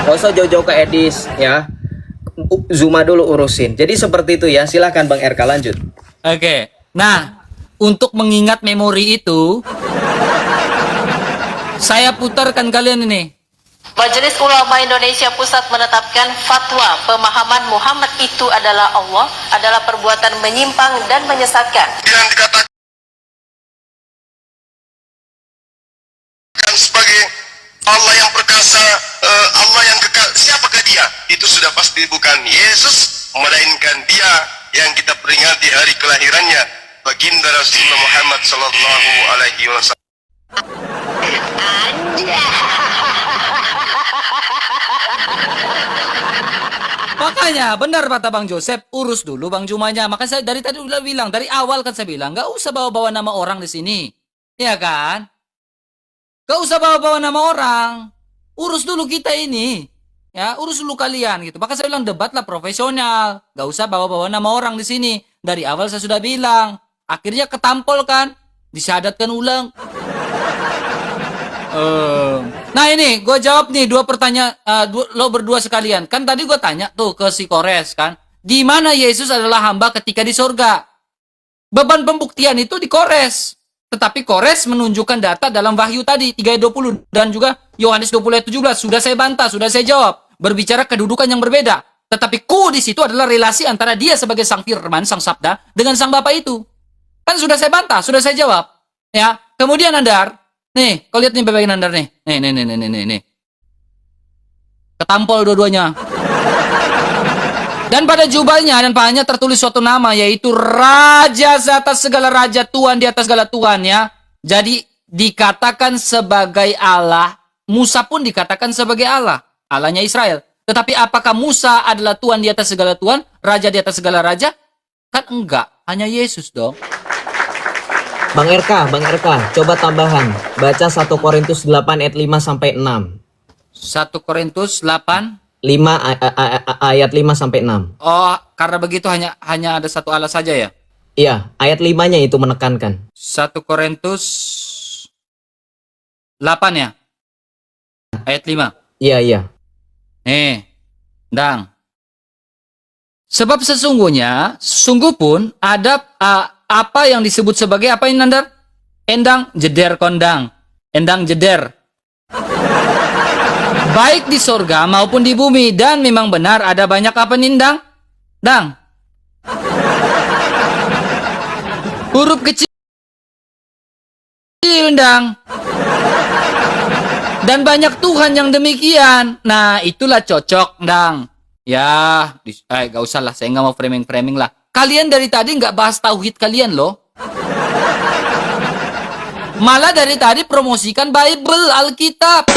Gak usah jauh-jauh ke Edis ya, Zuma dulu urusin. Jadi seperti itu ya, silahkan Bang RK lanjut. Oke. Nah, untuk mengingat memori itu, saya putarkan kalian ini. Majelis Ulama Indonesia Pusat menetapkan fatwa pemahaman Muhammad itu adalah Allah adalah perbuatan menyimpang dan menyesatkan. Yang dikatakan sebagai Allah yang perkasa, Allah yang kekal, siapakah dia? Itu sudah pasti bukan Yesus, melainkan dia yang kita peringati hari kelahirannya, baginda Rasulullah Muhammad sallallahu alaihi wasallam. Makanya benar kata Bang Joseph, urus dulu Bang Jumanya. Makanya saya dari tadi udah bilang, dari awal kan saya bilang, nggak usah bawa-bawa nama orang di sini. Ya kan? Nggak usah bawa-bawa nama orang. Urus dulu kita ini. Ya, urus dulu kalian gitu. Maka saya bilang debatlah profesional. Nggak usah bawa-bawa nama orang di sini. Dari awal saya sudah bilang. Akhirnya ketampol kan? Disyahadatkan ulang. Nah ini, gue jawab nih dua pertanyaan, lo berdua sekalian. Kan tadi gue tanya tuh ke si Kores kan, di mana Yesus adalah hamba ketika di sorga? Beban pembuktian itu di Kores. Tetapi Kores menunjukkan data dalam Wahyu tadi 3:20 dan juga Yohanes 20:17. Sudah saya bantah, sudah saya jawab. Berbicara kedudukan yang berbeda. Tetapi di situ adalah relasi antara dia sebagai sang firman, sang sabda dengan sang Bapa itu. Kan sudah saya bantah, sudah saya jawab. Ya, kemudian Andar, nih, kau lihat nih bagian Andar nih. Nih. Ketampol dua-duanya. Dan pada jubahnya dan pahanya tertulis suatu nama, yaitu Raja atas segala raja, Tuhan di atas segala Tuhan ya. Jadi dikatakan sebagai Allah, Musa pun dikatakan sebagai Allah, Allahnya Israel. Tetapi apakah Musa adalah Tuhan di atas segala Tuhan, Raja di atas segala raja? Kan enggak, hanya Yesus dong. Bang RK, coba tambahan. Baca 1 Korintus 8 ayat 5 sampai 6. 1 Korintus 8 ayat 5 sampai 6. Oh, karena begitu hanya ada satu Allah saja ya? Iya, ayat 5-nya itu menekankan. 1 Korintus 8 ya? Ayat 5. Iya. Nih, Dang. Sebab sungguh pun ada apa yang disebut sebagai apa ini Nandar? Endang, jeder, kondang. Endang, jeder. Baik di sorga maupun di bumi. Dan memang benar ada banyak apa nindang? Dang. Huruf kecil, Dang. Dan banyak Tuhan yang demikian. Nah, itulah cocok, Dang. Ya, gak usah lah. Saya gak mau framing-framing lah. Kalian dari tadi nggak bahas tauhid kalian loh. Malah dari tadi promosikan Bible, Alkitab.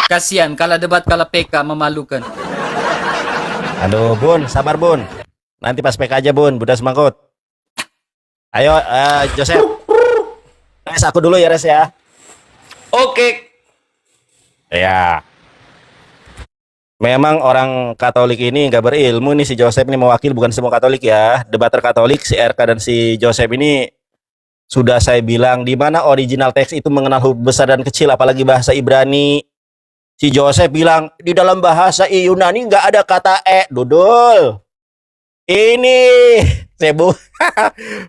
Kasihan, kalah debat, kalah PK, memalukan. Aduh, Bun, sabar Bun. Nanti pas PK aja Bun, Buddha semangkut. Ayo, Joseph. Res, aku dulu ya Res ya. Oke. Ya. Memang orang Katolik ini nggak berilmu nih, si Joseph ini mewakili bukan semua Katolik ya. Debater Katolik si RK dan si Joseph ini sudah saya bilang di mana original teks itu mengenal huruf besar dan kecil, apalagi bahasa Ibrani. Si Joseph bilang di dalam bahasa Yunani nggak ada kata dodol. Ini sebu.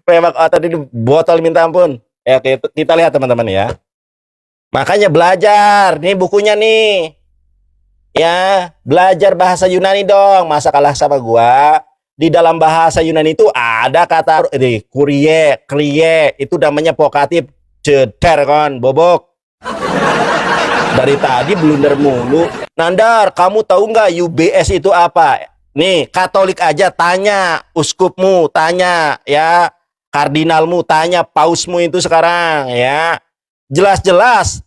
Memang otot ini botol minta ampun. Ya kita lihat teman-teman ya. Makanya belajar nih bukunya nih. Ya, belajar bahasa Yunani dong. Masa kalah sama gua? Di dalam bahasa Yunani itu ada kata kurie, krie, itu namanya vokatif jeder kan, bobok. Dari tadi blunder mulu. Nandar, kamu tahu nggak UBS itu apa? Nih, Katolik aja tanya, uskupmu tanya, ya, kardinalmu tanya, pausmu itu sekarang, ya. Jelas-jelas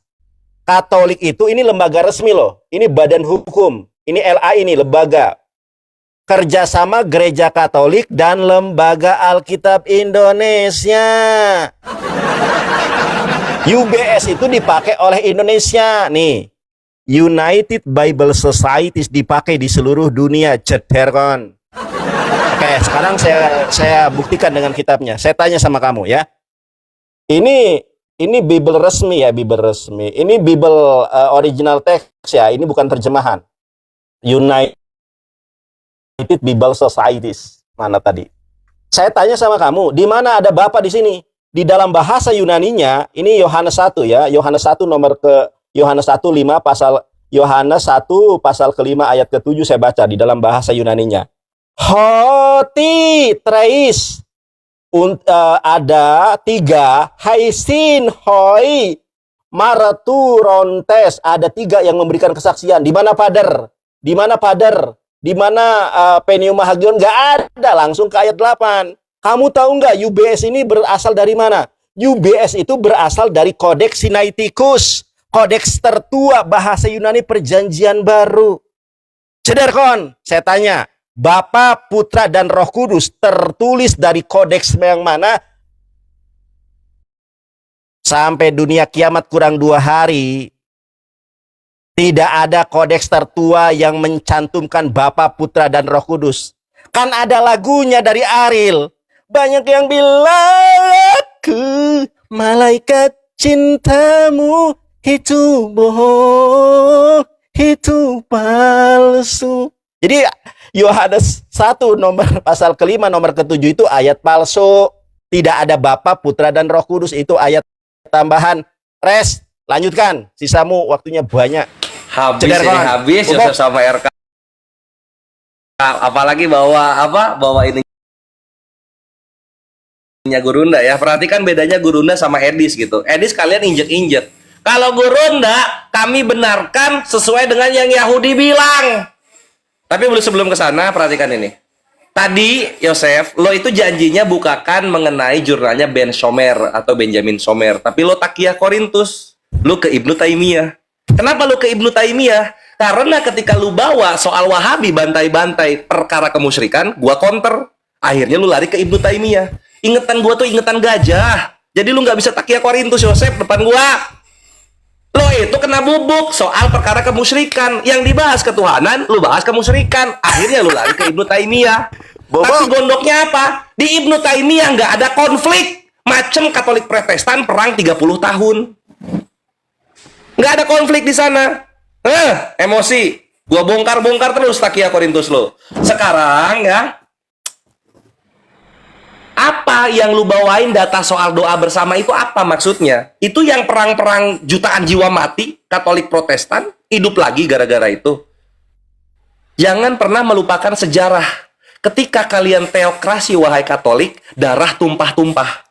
Katolik itu ini lembaga resmi loh. Ini badan hukum. Ini LA ini lembaga. Kerjasama Gereja Katolik dan Lembaga Alkitab Indonesia. UBS itu dipakai oleh Indonesia. Nih. United Bible Societies dipakai di seluruh dunia. Jeder kon. Oke, sekarang saya buktikan dengan kitabnya. Saya tanya sama kamu ya. Ini Bible resmi ya, Bible resmi. Ini Bible original text ya, ini bukan terjemahan. United United Bible Societies. Mana tadi? Saya tanya sama kamu, di mana ada Bapa di sini? Di dalam bahasa Yunaninya, ini Yohanes 1 ya, Yohanes 1 Yohanes 1:5 pasal Yohanes 1 pasal ke-5 ayat ke-7 saya baca di dalam bahasa Yunaninya. Hoti treis ada 3, haisin hoi maraturontes, ada 3 yang memberikan kesaksian. Di mana Pader? Di mana Pader? Di mana Penium Hagion? Nggak ada, langsung ke ayat 8. Kamu tahu nggak UBS ini berasal dari mana? UBS itu berasal dari Codex Sinaiticus, kodeks tertua bahasa Yunani Perjanjian Baru. Sederkon, saya tanya, Bapa, Putra, dan Roh Kudus tertulis dari kodeks yang mana? Sampai dunia kiamat kurang 2 hari, tidak ada kodeks tertua yang mencantumkan Bapa, Putra, dan Roh Kudus. Kan ada lagunya dari Ariel. Banyak yang bilang aku malaikat cintamu itu bohong, itu palsu. Jadi Yohanes 1 pasal ke-5 nomor ke-7 itu ayat palsu. Tidak ada Bapa, Putra, dan Roh Kudus, itu ayat tambahan. Res, lanjutkan. Sisamu waktunya banyak. Habis ini habis Yosef sama RK. Apalagi bawa ininya Gurunda ya. Perhatikan bedanya Gurunda sama Edis gitu. Edis kalian injek-injek. Kalau Gurunda kami benarkan sesuai dengan yang Yahudi bilang. Tapi sebelum ke sana perhatikan ini. Tadi Yosef, lo itu janjinya bukakan mengenai jurnalnya Ben Shomer atau Benjamin Shomer, tapi lo takiyah Korintus, lo ke Ibnu Taimiyah. Kenapa lo ke Ibnu Taimiyah? Karena ketika lo bawa soal Wahabi bantai-bantai perkara kemusyrikan, gua counter. Akhirnya lo lari ke Ibnu Taimiyah. Ingetan gua tuh ingetan gajah. Jadi lo nggak bisa takiyah Korintus, Yosef, depan gua. Lo itu kena bubuk soal perkara kemusyrikan. Yang dibahas ketuhanan, lo bahas kemusyrikan. Akhirnya lo lari ke Ibnu Taimiyah. Tapi gondoknya apa? Di Ibnu Taimiyah nggak ada konflik. Macam Katolik Protestan perang 30 tahun. Nggak ada konflik di sana. Emosi. Gua bongkar-bongkar terus takiyah Korintus lo. Sekarang ya, apa yang lu bawain data soal doa bersama itu apa maksudnya? Itu yang perang-perang jutaan jiwa mati, Katolik Protestan, hidup lagi gara-gara itu. Jangan pernah melupakan sejarah. Ketika kalian teokrasi, wahai Katolik, darah tumpah-tumpah.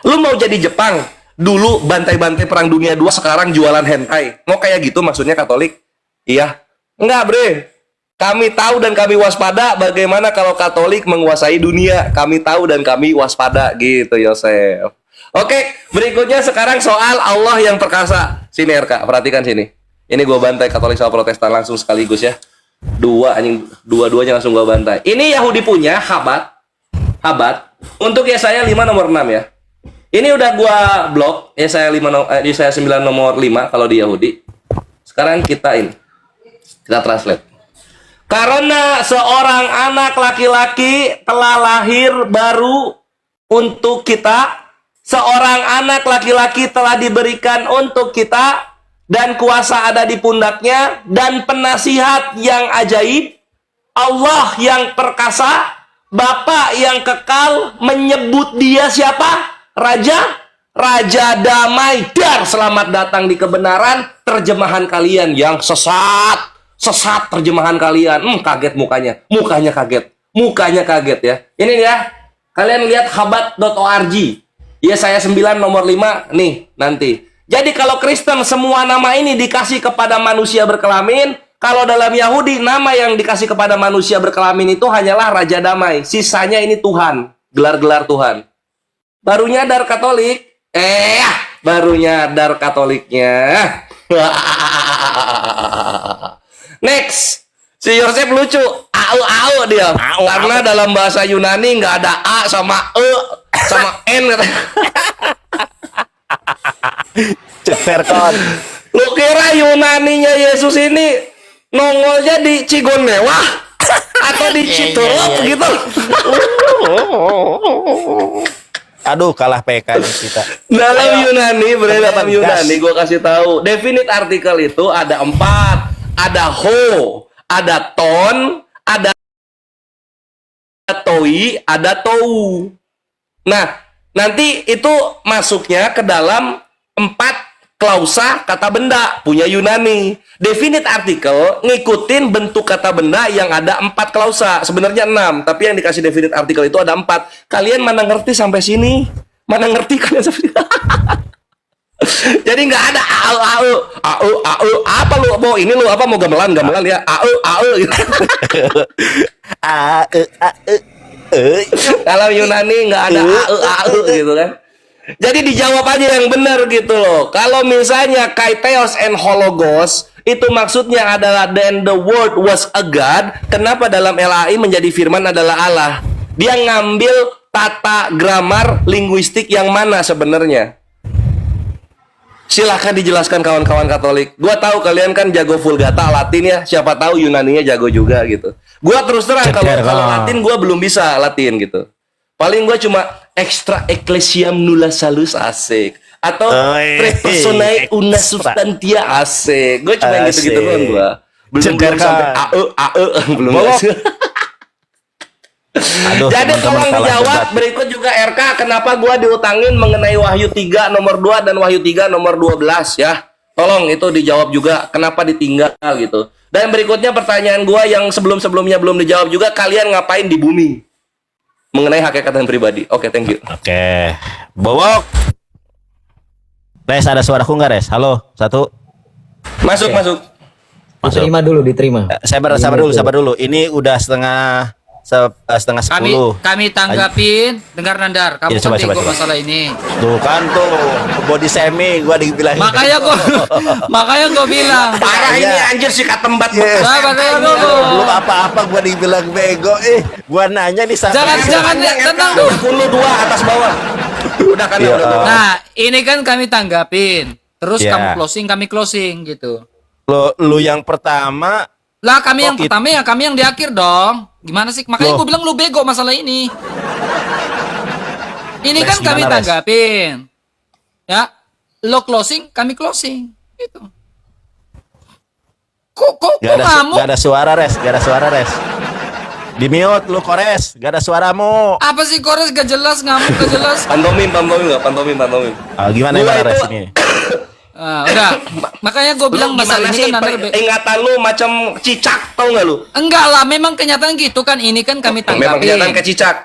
Lu mau jadi Jepang, dulu bantai-bantai perang dunia 2, sekarang jualan hentai. Mau kayak gitu maksudnya Katolik? Iya. Enggak, bre. Kami tahu dan kami waspada bagaimana kalau Katolik menguasai dunia. Kami tahu dan kami waspada gitu, Yosef. Oke, berikutnya sekarang soal Allah yang perkasa. Sini RK, perhatikan sini. Ini gua bantai Katolik sama Protestan langsung sekaligus ya. Dua-duanya langsung gua bantai. Ini Yahudi punya Habat. Untuk Yesaya 5 nomor 6 ya. Ini udah gua blok Yesaya 9 nomor 5 kalau di Yahudi. Sekarang kita translate. Karena seorang anak laki-laki telah lahir baru untuk kita, seorang anak laki-laki telah diberikan untuk kita, dan kuasa ada di pundaknya, dan penasihat yang ajaib, Allah yang perkasa, Bapa yang kekal, menyebut dia siapa? Raja damai, dar selamat datang di kebenaran. Terjemahan kalian yang sesat terjemahan kalian. Kaget mukanya kaget ya. Ini ya, kalian lihat habat.org. Ya, saya 9 nomor 5 nih nanti. Jadi kalau Kristen semua nama ini dikasih kepada manusia berkelamin. Kalau dalam Yahudi nama yang dikasih kepada manusia berkelamin itu hanyalah Raja Damai. Sisanya ini Tuhan, gelar-gelar Tuhan. Baru nyadar Katolik. Baru nyadar Katoliknya. Next, si Yosef lucu, au dia, karena dalam bahasa Yunani nggak ada a sama sama n. Ceterkon. Lu kira Yunaninya Yesus ini nongolnya di Cigonewah atau di Citurup gitu? Aduh, kalah PK kita. Dalam Yunani, dalam Yunani, gue kasih tahu, definite artikel itu ada 4. Ada ho, ada ton, ada toi, ada tou. Nah, nanti itu masuknya ke dalam 4 klausa kata benda punya Yunani. Definite artikel ngikutin bentuk kata benda yang ada 4 klausa. Sebenarnya 6, tapi yang dikasih definite artikel itu ada 4. Kalian mana ngerti sampai sini? Mana ngerti kalian sampai sini? Jadi nggak ada au apa lu mau ini lu apa mau gamelan ya au gitu. Kalau Yunani nggak ada au gitu kan. Jadi dijawab aja yang benar gitu loh. Kalau misalnya kaitheos and hologos itu maksudnya adalah then the word was a god, kenapa dalam LAI menjadi firman adalah Allah? Dia ngambil tata gramar linguistik yang mana sebenarnya? Silahkan dijelaskan kawan-kawan Katolik. Gua tahu kalian kan jago Vulgata Latin ya, siapa tahu Yunaninya jago juga gitu. Gua terus terang kalau Latin gua belum bisa Latin gitu. Paling gua cuma extra ecclesiam nulla salus asik atau pre personae una substantia asik. Gua cuma gitu-gitu doang gua. Belum sampai belum. Aduh, jadi teman-teman tolong kalah dijawab debat. berikut juga RK kenapa gua diutangin mengenai Wahyu 3 nomor 2 dan Wahyu 3 nomor 12 ya. Tolong itu dijawab juga kenapa ditinggal gitu. Dan berikutnya pertanyaan gua yang sebelum-sebelumnya belum dijawab juga, kalian ngapain di bumi? Mengenai hakikat dan pribadi. Oke, thank you. Oke. Bobok. Res, ada suaraku nggak, Res? Halo, 1. Masuk. Diterima dulu, diterima. Sabar dulu. Ini udah setengah 10. Kami tanggapin, dengar Nandar, kamu Ya, coba, kan bego coba. masalah ini. Tuh kan tuh body shaming gua dibilang. Makanya gua bilang. Parah ini anjir sikat tembat Yes. bekas. Nah, makanya dulu. Belum apa-apa gua dibilang bego. Gua nanya nih sama Jangan tenang dulu. 22 atas bawah. Udah kan Iya. udah. Nah, ini kan kami tanggapin. Terus Ya. kamu closing, kami closing gitu. lu yang pertama. Lah kami yang gitu. pertama ya, kami yang di akhir dong. Gimana sih? Makanya Loh. gue bilang lu bego masalah ini. Ini Res, kan kami gimana, Res? tanggapin. Ya, lo closing, kami closing. Gitu. Kok kamu? Gak ada suara, Res. Di mute lu, Kores. Gak ada suaramu. Apa sih Kores gak jelas, ngamuk gak jelas. Pantomim. Gimana Gua Res itu- ini? Udah. Makanya gue bilang masalah ini kan Nandar ingatan lu macam cicak tau nggak lu? enggak lah, memang kenyataan gitu kan. Ini kan kami Memang tanggapin. kelihatan kayak cicak.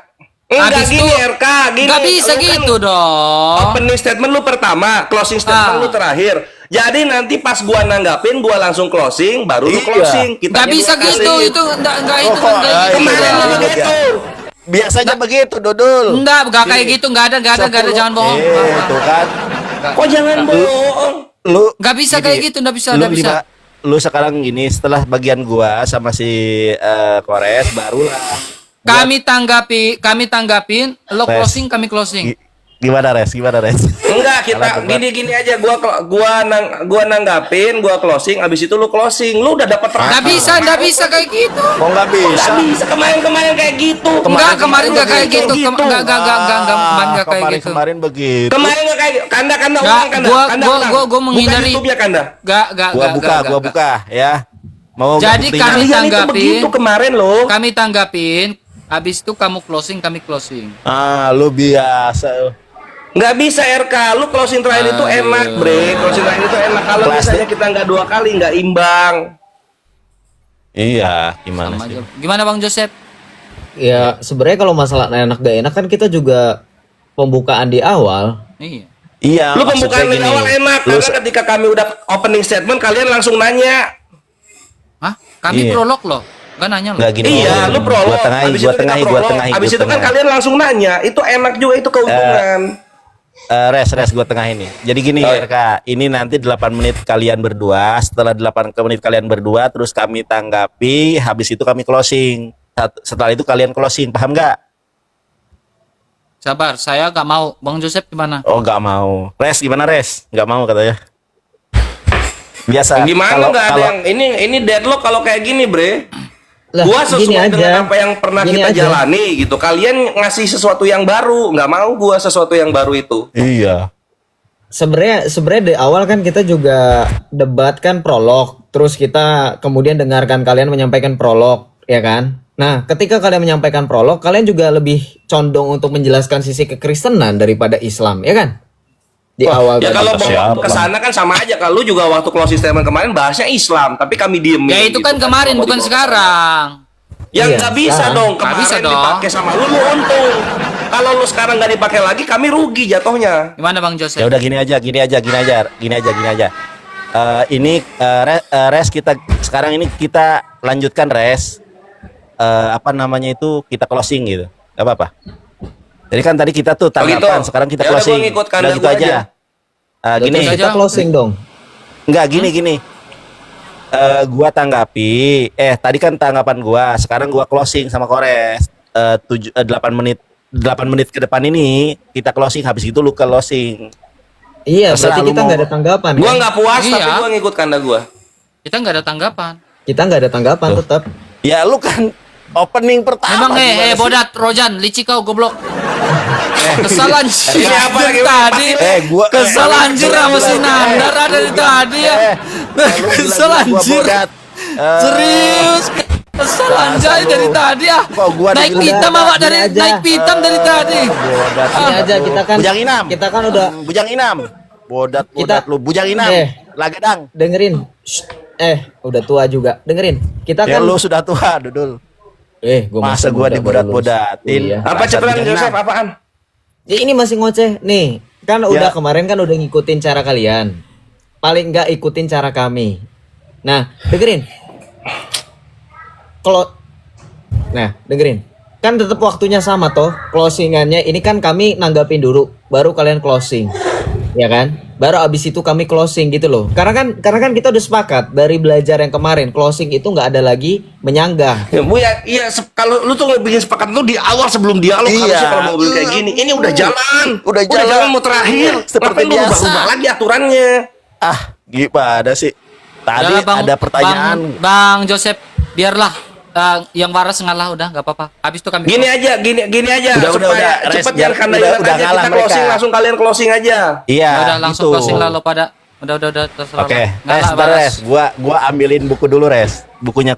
Enggak Habis gini itu, RK, gini. Gak bisa Lu kan gitu dong. Opening statement lu pertama, closing statement lu terakhir. Jadi nanti pas gua nanggapin, gua langsung closing, baru lu Iya. closing. Gak bisa gitu, itu enggak itu Oh, kan kayak gitu. Kemarin lu Iya. begitu. Biasanya begitu, Dodol. Enggak kayak gitu, enggak ada, jangan bohong. Tuh kan. Kok jangan bohong? Lu Enggak bisa gini, kayak gitu, enggak bisa, lu enggak bisa. Lu sekarang gini setelah bagian gua sama si Kores barulah Kami tanggapin, lo Res. closing, kami closing. gimana Res? Enggak, kita gini aja gua nanggapin, gua closing, abis itu lu closing. Lu udah dapat Enggak bisa kayak gitu. Kok nggak bisa? Nggak bisa kemarin kayak gitu. Enggak, kemarin enggak kayak gitu. Enggak, kemarin enggak kayak gitu. Kemarin begitu. Kemarin nggak kayak gitu. Kanda Nggak, ulang Kanda. gua- Kanda gua- ulang. gua- gua menghindari- Buka YouTube-nya Kanda. Enggak. Gua buka ya. Mau Jadi buktinya? kami Kalian itu tanggapin. begitu kemarin loh. Kami tanggapin, habis itu kamu closing, kami closing. Lu biasa. Nggak bisa RK, lu closing terakhir itu enak bre, closing terakhir itu enak. Kalau Kelas- misalnya kita nggak 2 kali nggak imbang. Iya, gimana Sama sih? aja. Gimana Bang Joseph? Ya sebenarnya kalau masalah enak gak enak kan kita juga pembukaan di awal. Iya. Iya, Lu maksudnya pembukaan dari gini. awal enak, Lu karena ketika kami udah opening statement kalian langsung nanya. Hah? Kami Iya. prolog loh. Gak nanya loh. nggak gini. Iya, lu prolog. Gua tengahi, Habis gua itu kita tengahi, gua prolog. tengahi. Habis gua itu kan tengahi. kalian langsung nanya. Itu enak juga, itu keuntungan. Res gue tengah ini. Jadi gini Oh, iya. RK, ini nanti 8 menit kalian berdua. Setelah 8 menit kalian berdua, terus kami tanggapi. Habis itu kami closing. Setelah itu kalian closing, paham nggak? Sabar, saya gak mau. Bang Joseph gimana? Oh nggak mau. Res gimana Res? Nggak mau katanya. Biasa. Gimana kalau- nggak ada kalau- yang ini deadlock kalau kayak gini bre. Lah, Gua gini sesuai dengan aja. apa yang pernah Gini kita aja. jalani gitu. Kalian ngasih sesuatu yang baru, nggak mau gua sesuatu yang baru itu. Iya. Sebenarnya di awal kan kita juga debat kan prolog, terus kita kemudian dengarkan kalian menyampaikan prolog, ya kan? Nah, ketika kalian menyampaikan prolog, kalian juga lebih condong untuk menjelaskan sisi kekristenan daripada Islam, ya kan? Di awal Ya tadi. kalau Siapa? bawa ke sana kan sama aja. Kalau lu juga waktu closing statement kemarin bahasnya Islam, tapi kami diem. Ya itu kan kemarin bukan sekarang. Ya Iya, nggak bisa sekarang. dong. Nggak Kemarin bisa dong. dipakai sama lu untung. Kalau lu sekarang nggak dipakai lagi, kami rugi jatuhnya. Gimana Bang Joseph? Ya udah gini aja. Res kita sekarang ini kita lanjutkan res. Apa namanya itu kita closing gitu. Gak apa-apa. Jadi kan tadi kita tuh tanggapan, gitu. sekarang kita Ya udah, closing. gua ngikut Udah kanda gitu gua aja. aja. Gini, Terus Kita aja. closing dong. enggak gini. Gua tanggapi. Tadi kan tanggapan gua, sekarang gua closing sama Kores. 8 menit ke depan ini kita closing, habis itu lu closing. Iya, Terserah berarti lu kita mau- nggak ada tanggapan. Gua kan? nggak puas, Iya. tapi gua ngikut kanda gua. Kita nggak ada tanggapan. Kita nggak ada tanggapan tetap. Ya lu kan opening pertama. Memang gimana sih? bodat Rojan, licik kau goblok. Kesal anjir Ini apa lagi? tadi. gua Kesal anjir sama si Nandar ada dari tadi ya. lu Kesal bilang gua anjir. bodat. Serius. Kesal anjay dari tadi ya. Kok gua Naik dibilang- pitam Udah, awak gini dari aja. naik pitam dari tadi. Bodat. Ini aja kita kan Bujang Inam. kita kan udah Bujang Inam. Bodat Kita- lu. Bujang Inam. Lagadang. dengerin. Shh. Udah tua juga. Dengerin. Kita Ya kan lu sudah tua, Dudul. gua Masa masih gua muda, dibodat-bodatin. baru lulus. Iya. Apa Rasa cepetan bujang Joseph? Inam. Apaan? Ya, ini masih ngoceh nih. Kan udah Ya. kemarin kan udah ngikutin cara kalian. Paling nggak ikutin cara kami. Nah, dengerin. Dengerin. Kan tetap waktunya sama toh. Closingannya ini kan kami nanggapin dulu, baru kalian closing. Ya kan? Baru abis itu kami closing gitu loh. Karena kan kita udah sepakat dari belajar yang kemarin, closing itu nggak ada lagi menyanggah. Ya, Bu ya, iya kalau lu tuh bikin sepakat lu di awal sebelum dialog Iya. harusnya kalau mau kayak gini. Ini udah jalan. Udah jalan. mau terakhir. Seperti Ngapain lu biasa. rubah-rubah lagi aturannya? Gimana sih? Tadi Udahlah, ada pertanyaan. Bang Joseph, biarlah yang waras ngalah udah nggak apa-apa. Habis itu kami Gini aja, gini aja Udah, supaya Res, cepet biar- yang kanda udah aja kita ngalah closing mereka. langsung kalian closing aja. Iya, Ya udah langsung gitu. closing lah lo pada. Udah terserah. Oke, lo. Res, Ngalah, bentar, waras. Res. Gua ambilin buku dulu, Res. Bukunya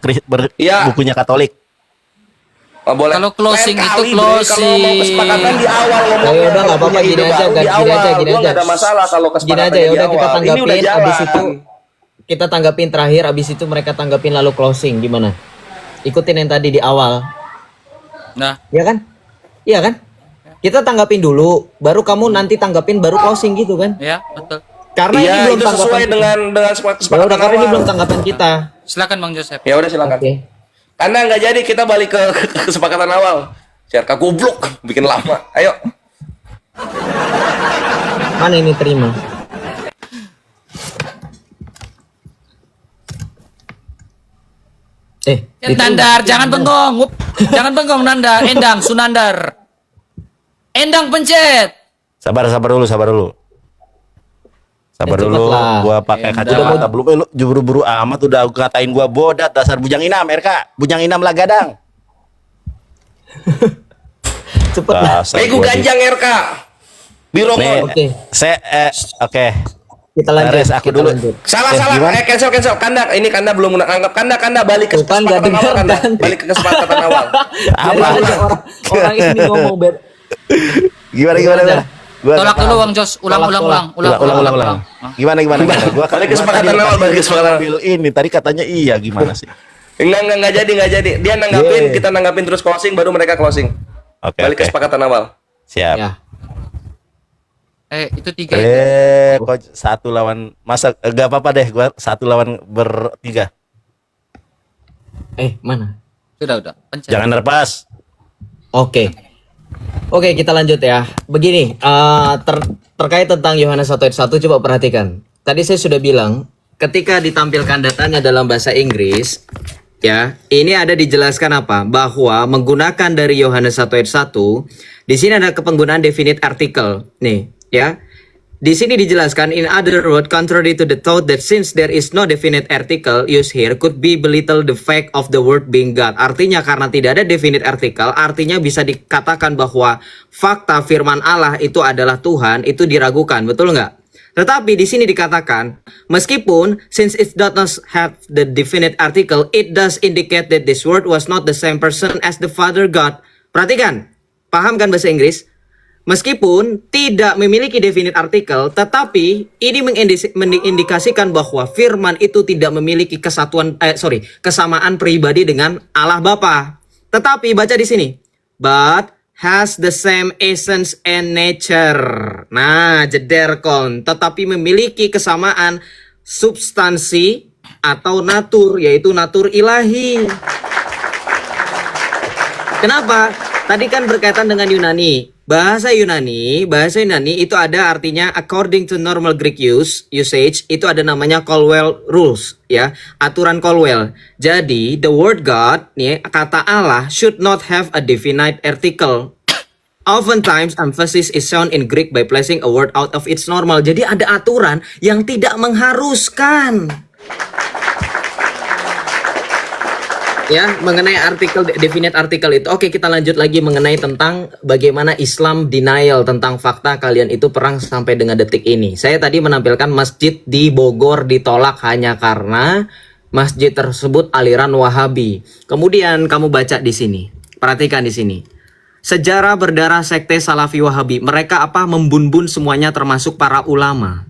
Iya. bukunya Katolik. Oh, boleh. Kalau closing Lain itu kali, Bre, closing. Kalau mau kesepakatan di awal ngomongnya. Ya udah, nggak kalau apa-apa, punya gini ide aja, baru gini di awal. aja. Gua nggak ada masalah kalau Gini kesepakatan aja ya udah kita Ini tanggapin udah jalan. abis itu kita tanggapin terakhir, abis itu mereka tanggapin lalu closing, gimana? Ikutin yang tadi di awal. Nah, Ya kan? Iya kan? Kita tanggapin dulu, baru kamu nanti tanggapin, baru closing gitu kan? ya betul. Karena ini Iya, belum itu sesuai tanggapan dengan Ya kesepakatan udah, karena ini awal. belum tanggapan kita. Silakan Bang Joseph. Ya udah silakan. Oke. Karena nggak jadi kita balik ke kesepakatan awal. Cerka goblok, bikin lama. Ayo. Mana ini terima? Nandar, jangan bengong. Wup. Jangan bengong Nandar. Endang, Sunandar. Endang pencet. Sabar dulu. Sabar cepet dulu. lah. Gua pakai Udah. kacamata belum. Lu buru-buru amat udah ngatain gua bodat dasar bujang inam, RK. Bujang inam Lagadang. Cepet lah. Dasar Bego gua di- ganjang RK. Biro Nih, Oke. Oke. Kita lanjut. Res, aku kita dulu. lanjut. Salah. Gimana? Cancel. Kanda, ini Kanda belum anggap. Kanda balik ke Tuh kan, nggak kesepakatan awal. dengar, Kanda. kan? Balik ke kesepakatan awal. Biarin aja orang ini ngomong Gimana? Gua Tolak dulu Bang Jos. Ulang. Ulang. Gimana? Gua Balik kesepakatan awal, balik kesepakatan awal. ambil ini tadi katanya iya gimana sih? Enggak jadi. Dia nanggapin, kita nanggapin terus closing, baru mereka closing. Oke. Balik kesepakatan awal. Siap. Ya. Itu 3. Kok satu lawan masa enggak apa-apa deh gua satu lawan bertiga. Mana? Udah. Pencet. Jangan nerpas. Oke, kita lanjut ya. Begini, terkait tentang Yohanes 1 ayat 1, coba perhatikan. Tadi saya sudah bilang, ketika ditampilkan datanya dalam bahasa Inggris, ya, ini ada dijelaskan apa? Bahwa menggunakan dari Yohanes 1 ayat 1, di sini ada kepenggunaan definite article. Nih, ya. Di sini dijelaskan, in other words, contrary to the thought that since there is no definite article used here, could be belittle the fact of the word being God. Artinya karena tidak ada definite article, artinya bisa dikatakan bahwa fakta firman Allah itu adalah Tuhan, itu diragukan, betul nggak? Tetapi di sini dikatakan, meskipun since it does not have the definite article, it does indicate that this word was not the same person as the Father God. Perhatikan, paham kan bahasa Inggris? Meskipun tidak memiliki definite artikel, tetapi ini mengindikasikan bahwa firman itu tidak memiliki kesamaan pribadi dengan Allah Bapa. Tetapi baca di sini, but has the same essence and nature. Nah, jeder kon, tetapi memiliki kesamaan substansi atau natur, yaitu natur ilahi. Kenapa? Tadi kan berkaitan dengan Yunani. Bahasa Yunani itu ada artinya according to normal Greek usage, itu ada namanya Colwell rules, ya, aturan Colwell. Jadi the word God, nih, kata Allah should not have a definite article. Oftentimes emphasis is shown in Greek by placing a word out of its normal. Jadi ada aturan yang tidak mengharuskan. Ya, mengenai artikel, definite artikel itu. Oke, kita lanjut lagi mengenai tentang bagaimana Islam denial tentang fakta kalian itu perang sampai dengan detik ini. Saya tadi menampilkan masjid di Bogor ditolak hanya karena masjid tersebut aliran Wahabi. Kemudian kamu baca di sini. Perhatikan di sini. Sejarah berdarah sekte Salafi Wahabi. Mereka membun-bun semuanya termasuk para ulama.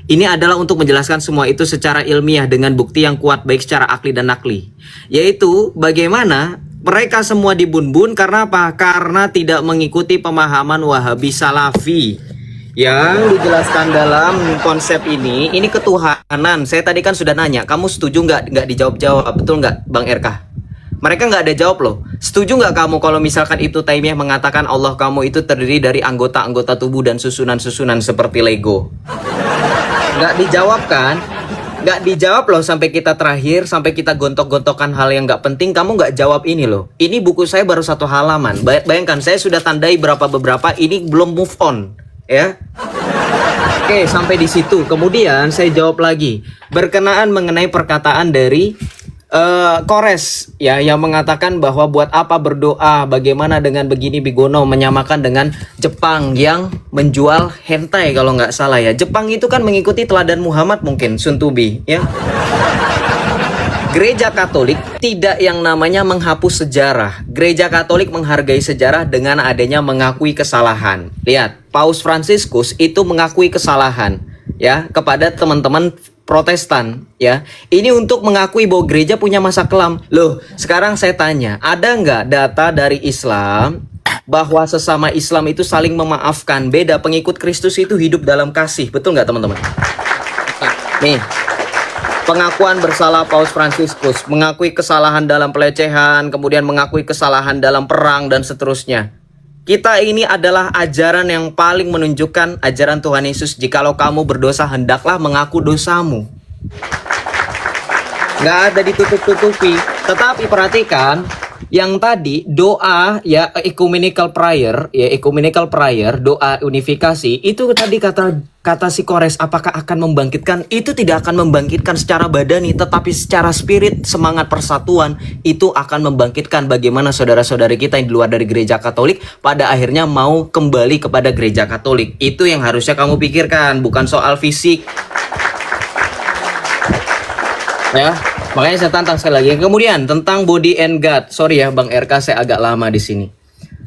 Ini adalah untuk menjelaskan semua itu secara ilmiah dengan bukti yang kuat baik secara akli dan nakli. Yaitu bagaimana mereka semua dibun-bun karena apa? Karena tidak mengikuti pemahaman Wahabi Salafi. Yang dijelaskan dalam konsep ini ketuhanan. Saya tadi kan sudah nanya, kamu setuju nggak dijawab-jawab, betul nggak Bang RK? Mereka nggak ada jawab loh. Setuju nggak kamu kalau misalkan itu Taimiyah mengatakan Allah kamu itu terdiri dari anggota-anggota tubuh dan susunan-susunan seperti Lego? Nggak dijawab kan? Nggak dijawab loh sampai kita terakhir, sampai kita gontok-gontokan hal yang nggak penting. Kamu nggak jawab ini loh. Ini buku saya baru 1 halaman. Bayangkan saya sudah tandai beberapa, ini belum move on, ya. Oke, sampai di situ. Kemudian saya jawab lagi berkenaan mengenai perkataan dari Kores, ya, yang mengatakan bahwa buat apa berdoa, bagaimana dengan begini bigono, menyamakan dengan Jepang yang menjual hentai kalau nggak salah ya. Jepang itu kan mengikuti teladan Muhammad mungkin, Suntubi, ya. Gereja Katolik tidak yang namanya menghapus sejarah. Gereja Katolik menghargai sejarah dengan adanya mengakui kesalahan. Lihat, Paus Fransiskus itu mengakui kesalahan, ya, kepada teman-teman Protestan, ya. Ini untuk mengakui bahwa gereja punya masa kelam. Loh, sekarang saya tanya, ada nggak data dari Islam bahwa sesama Islam itu saling memaafkan? Beda, pengikut Kristus itu hidup dalam kasih. Betul nggak teman-teman? Nih, pengakuan bersalah Paus Fransiskus, mengakui kesalahan dalam pelecehan, kemudian mengakui kesalahan dalam perang, dan seterusnya. Kita ini adalah ajaran yang paling menunjukkan ajaran Tuhan Yesus. Jikalau kamu berdosa, hendaklah mengaku dosamu. Nggak ada ditutup-tutupi. Tetapi perhatikan, yang tadi doa, ya, ecumenical prayer, doa unifikasi, itu tadi kata si Kores, apakah akan membangkitkan? Itu tidak akan membangkitkan secara badani, tetapi secara spirit, semangat persatuan, itu akan membangkitkan bagaimana saudara-saudari kita yang di luar dari gereja Katolik pada akhirnya mau kembali kepada gereja Katolik. Itu yang harusnya kamu pikirkan, bukan soal fisik. Ya, makanya saya tantang sekali lagi. Kemudian tentang body and God. Sorry ya Bang RK, saya agak lama di sini.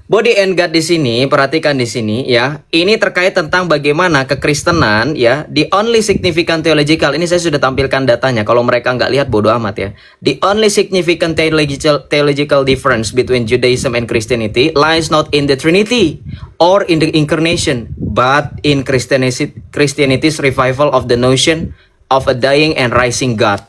Body and God di sini, perhatikan di sini ya. Ini terkait tentang bagaimana kekristenan, ya, the only significant theological. Ini saya sudah tampilkan datanya. Kalau mereka nggak lihat bodo amat ya. The only significant theological difference between Judaism and Christianity lies not in the Trinity or in the incarnation, but in Christianity's revival of the notion of a dying and rising God.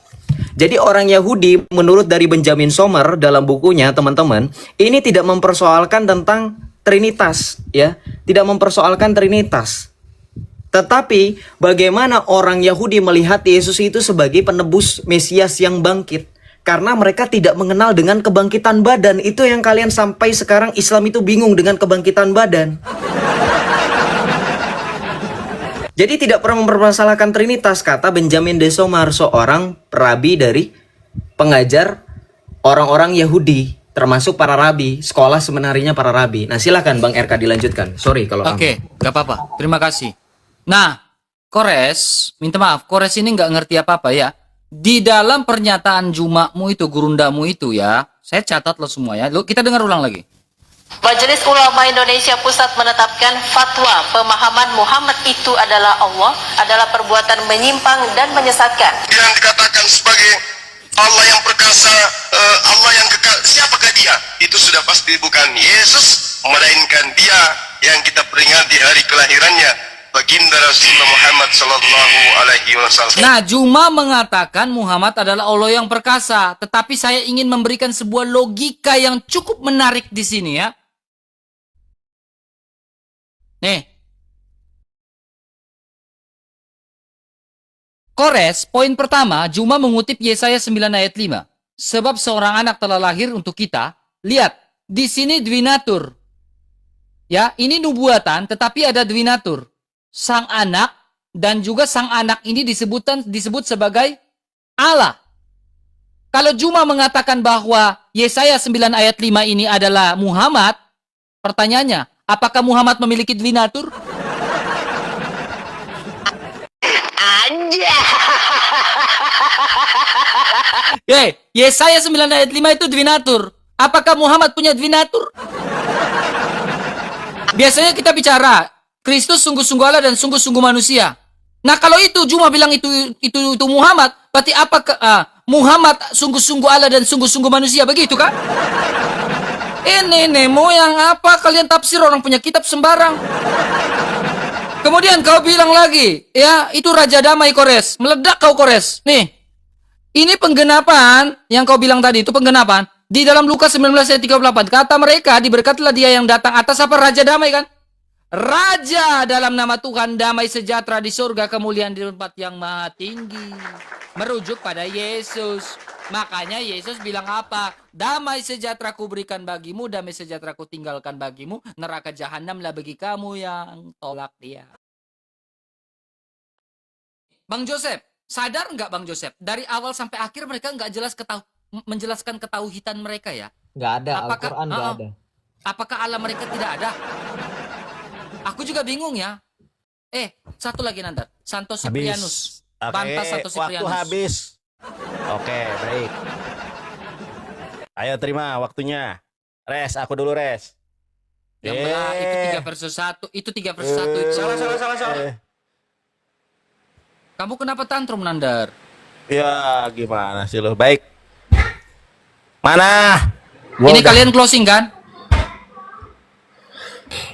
Jadi orang Yahudi menurut dari Benjamin Sommer dalam bukunya, teman-teman, ini tidak mempersoalkan tentang Trinitas, ya, tidak mempersoalkan Trinitas. Tetapi bagaimana orang Yahudi melihat Yesus itu sebagai penebus Mesias yang bangkit. Karena mereka tidak mengenal dengan kebangkitan badan. Itu yang kalian sampai sekarang Islam itu bingung dengan kebangkitan badan. Jadi tidak pernah mempermasalahkan Trinitas, kata Benjamin de Sommer, seorang rabi dari pengajar orang-orang Yahudi, termasuk para rabi, sekolah seminarinya para rabi. Nah silakan Bang RK dilanjutkan. Sorry kalau Oke, gak apa-apa. Terima kasih. Nah, Kores, minta maaf, Kores ini nggak ngerti apa-apa ya. Di dalam pernyataan Jumakmu itu, gurundamu itu ya, saya catat lo semua ya. Lo, kita dengar ulang lagi. Majelis Ulama Indonesia Pusat menetapkan fatwa pemahaman Muhammad itu adalah Allah adalah perbuatan menyimpang dan menyesatkan. Yang dikatakan sebagai Allah yang perkasa, Allah yang kekal, siapakah dia? Itu sudah pasti bukan Yesus, melainkan dia yang kita peringati hari kelahirannya, baginda Rasulullah Muhammad sallallahu alaihi wasallam. Nah, Juma mengatakan Muhammad adalah Allah yang perkasa. Tetapi saya ingin memberikan sebuah logika yang cukup menarik di sini ya. Nih. Kores, poin pertama, Juma mengutip Yesaya 9 ayat 5. Sebab seorang anak telah lahir untuk kita. Lihat, di sini dwinatur. Ya, ini nubuatan, tetapi ada dwinatur. Sang anak dan juga sang anak ini disebut sebagai Allah. Kalau Juma mengatakan bahwa Yesaya 9 ayat 5 ini adalah Muhammad, pertanyaannya, apakah Muhammad memiliki dwinatur? Yesaya 9 ayat 5 itu dwinatur. Apakah Muhammad punya dwinatur? Biasanya kita bicara Kristus sungguh-sungguh Allah dan sungguh-sungguh manusia. Nah, kalau itu Juma bilang itu Muhammad, berarti apakah Muhammad sungguh-sungguh Allah dan sungguh-sungguh manusia, begitu kan? Ini Nemo yang apa kalian tafsir, orang punya kitab sembarang. Kemudian kau bilang lagi, ya itu Raja Damai Kores, meledak kau Kores. Nih, ini penggenapan yang kau bilang tadi, itu penggenapan. Di dalam Lukas 19 ayat 38, kata mereka, diberkatilah dia yang datang atas apa? Raja Damai kan? Raja dalam nama Tuhan, damai sejahtera di surga, kemuliaan di tempat yang maha tinggi. Merujuk pada Yesus. Makanya Yesus bilang apa? Damai sejahtera ku berikan bagimu, damai sejahtera ku tinggalkan bagimu. Neraka jahanamlah bagi kamu yang tolak dia. Bang Joseph, sadar nggak Bang Joseph? Dari awal sampai akhir mereka nggak menjelaskan ketauhidan mereka ya? Nggak ada, Apakah, Al-Quran nggak ada. Apakah Allah mereka tidak ada? Aku juga bingung ya. Satu lagi Nandar. Santo Siprianus. Oke, Bantah Santo waktu Siprianus. habis. Oke, baik. Ayo terima waktunya. Res, aku dulu res. Yang belah itu 3 versus 1. Itu 3 versus 1 itu. Salah. Kamu kenapa tantrum Nandar? Ya, gimana sih lo? Baik. Mana? Ini kalian closing kan?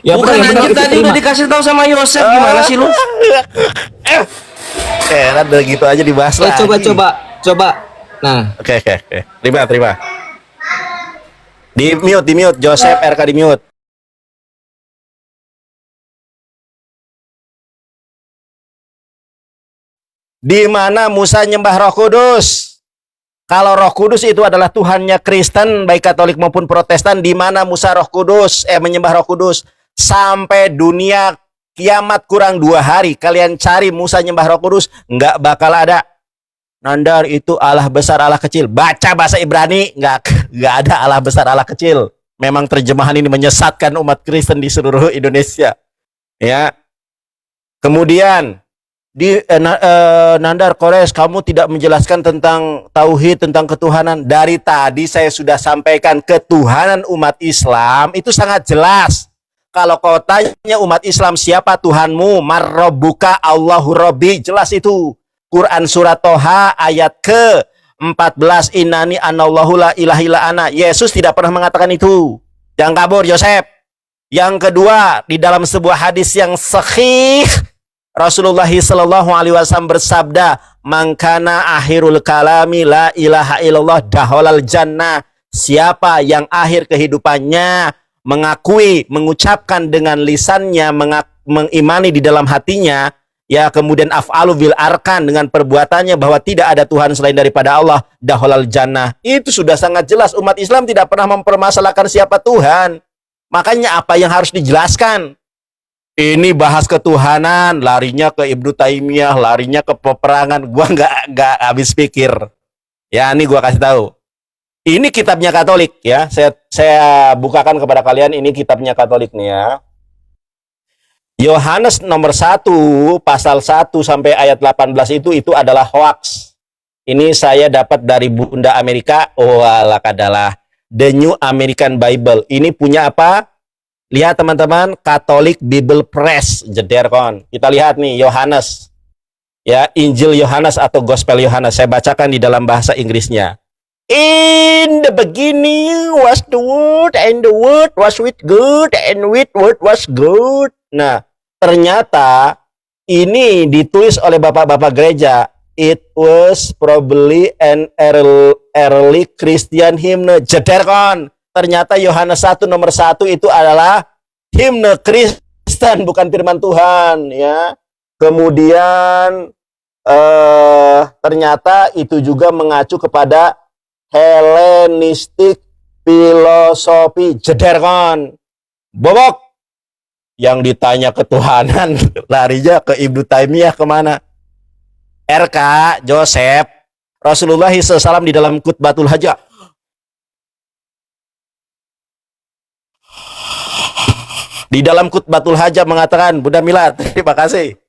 Ya, Bukan benar, anjir, kita tadi terima. udah dikasih tahu sama Yosef, gimana sih lu? Udah gitu aja dibahas Ya, lagi. coba. Nah, Oke. Terima. Di mute, Joseph RK di mute. Di mana Musa nyembah Roh Kudus? Kalau Roh Kudus itu adalah Tuhannya Kristen, baik Katolik maupun Protestan, di mana Musa menyembah Roh Kudus sampai dunia kiamat kurang 2 hari. Kalian cari Musa nyembah Roh Kudus, nggak bakal ada. Nandar itu Allah besar, Allah kecil. Baca bahasa Ibrani, nggak ada Allah besar, Allah kecil. Memang terjemahan ini menyesatkan umat Kristen di seluruh Indonesia. Ya. Kemudian Nandar Kores, kamu tidak menjelaskan tentang tauhid, tentang ketuhanan. Dari tadi saya sudah sampaikan ketuhanan umat Islam itu sangat jelas. Kalau kau tanya umat Islam siapa Tuhanmu, marrobuka Allahu Rabbi, jelas itu. Quran surat Toha ayat ke-14, innani anallahu la ilaha illa ana. Yesus tidak pernah mengatakan itu. Jangan kabur Yosef. Yang kedua, di dalam sebuah hadis yang sahih, Rasulullah sallallahu alaihi wasallam bersabda, "Mangkana akhirul kalami la ilaha illallah daholal jannah." Siapa yang akhir kehidupannya mengucapkan dengan lisannya, mengimani di dalam hatinya, ya kemudian af'alu bil arkan dengan perbuatannya bahwa tidak ada Tuhan selain daripada Allah, daholal jannah. Itu sudah sangat jelas. Umat Islam tidak pernah mempermasalahkan siapa Tuhan. Makanya apa yang harus dijelaskan? Ini bahas ketuhanan, larinya ke Ibnu Taimiyah, larinya ke peperangan. Gua nggak habis pikir. Ya, ini gua kasih tahu. Ini kitabnya Katolik ya. Saya bukakan kepada kalian, ini kitabnya Katolik nih ya. Yohanes nomor 1 pasal 1 sampai ayat 18 itu adalah hoax. Ini saya dapat dari Bunda Amerika. Oh, adalah The New American Bible. Ini punya apa? Lihat teman-teman, Catholic Bible Press, jeder kon. Kita lihat nih Yohanes. Ya, Injil Yohanes atau Gospel Yohanes. Saya bacakan di dalam bahasa Inggrisnya. In the beginning was the word, and the word was with God, and with word was good. Nah, ternyata ini ditulis oleh bapak-bapak gereja. It was probably an early Christian hymn. Jeder kon. Ternyata Yohanes 1 nomor 1 itu adalah himne Kristen, bukan firman Tuhan, ya. Kemudian ternyata itu juga mengacu kepada Hellenistic filosofi. Jeder kon. Bobok. Yang ditanya ketuhanan larinya ke Ibnu Taimiyah kemana? RK Joseph, Rasulullah SAW di dalam khutbatul hajah mengatakan, Bunda Mila, terima kasih.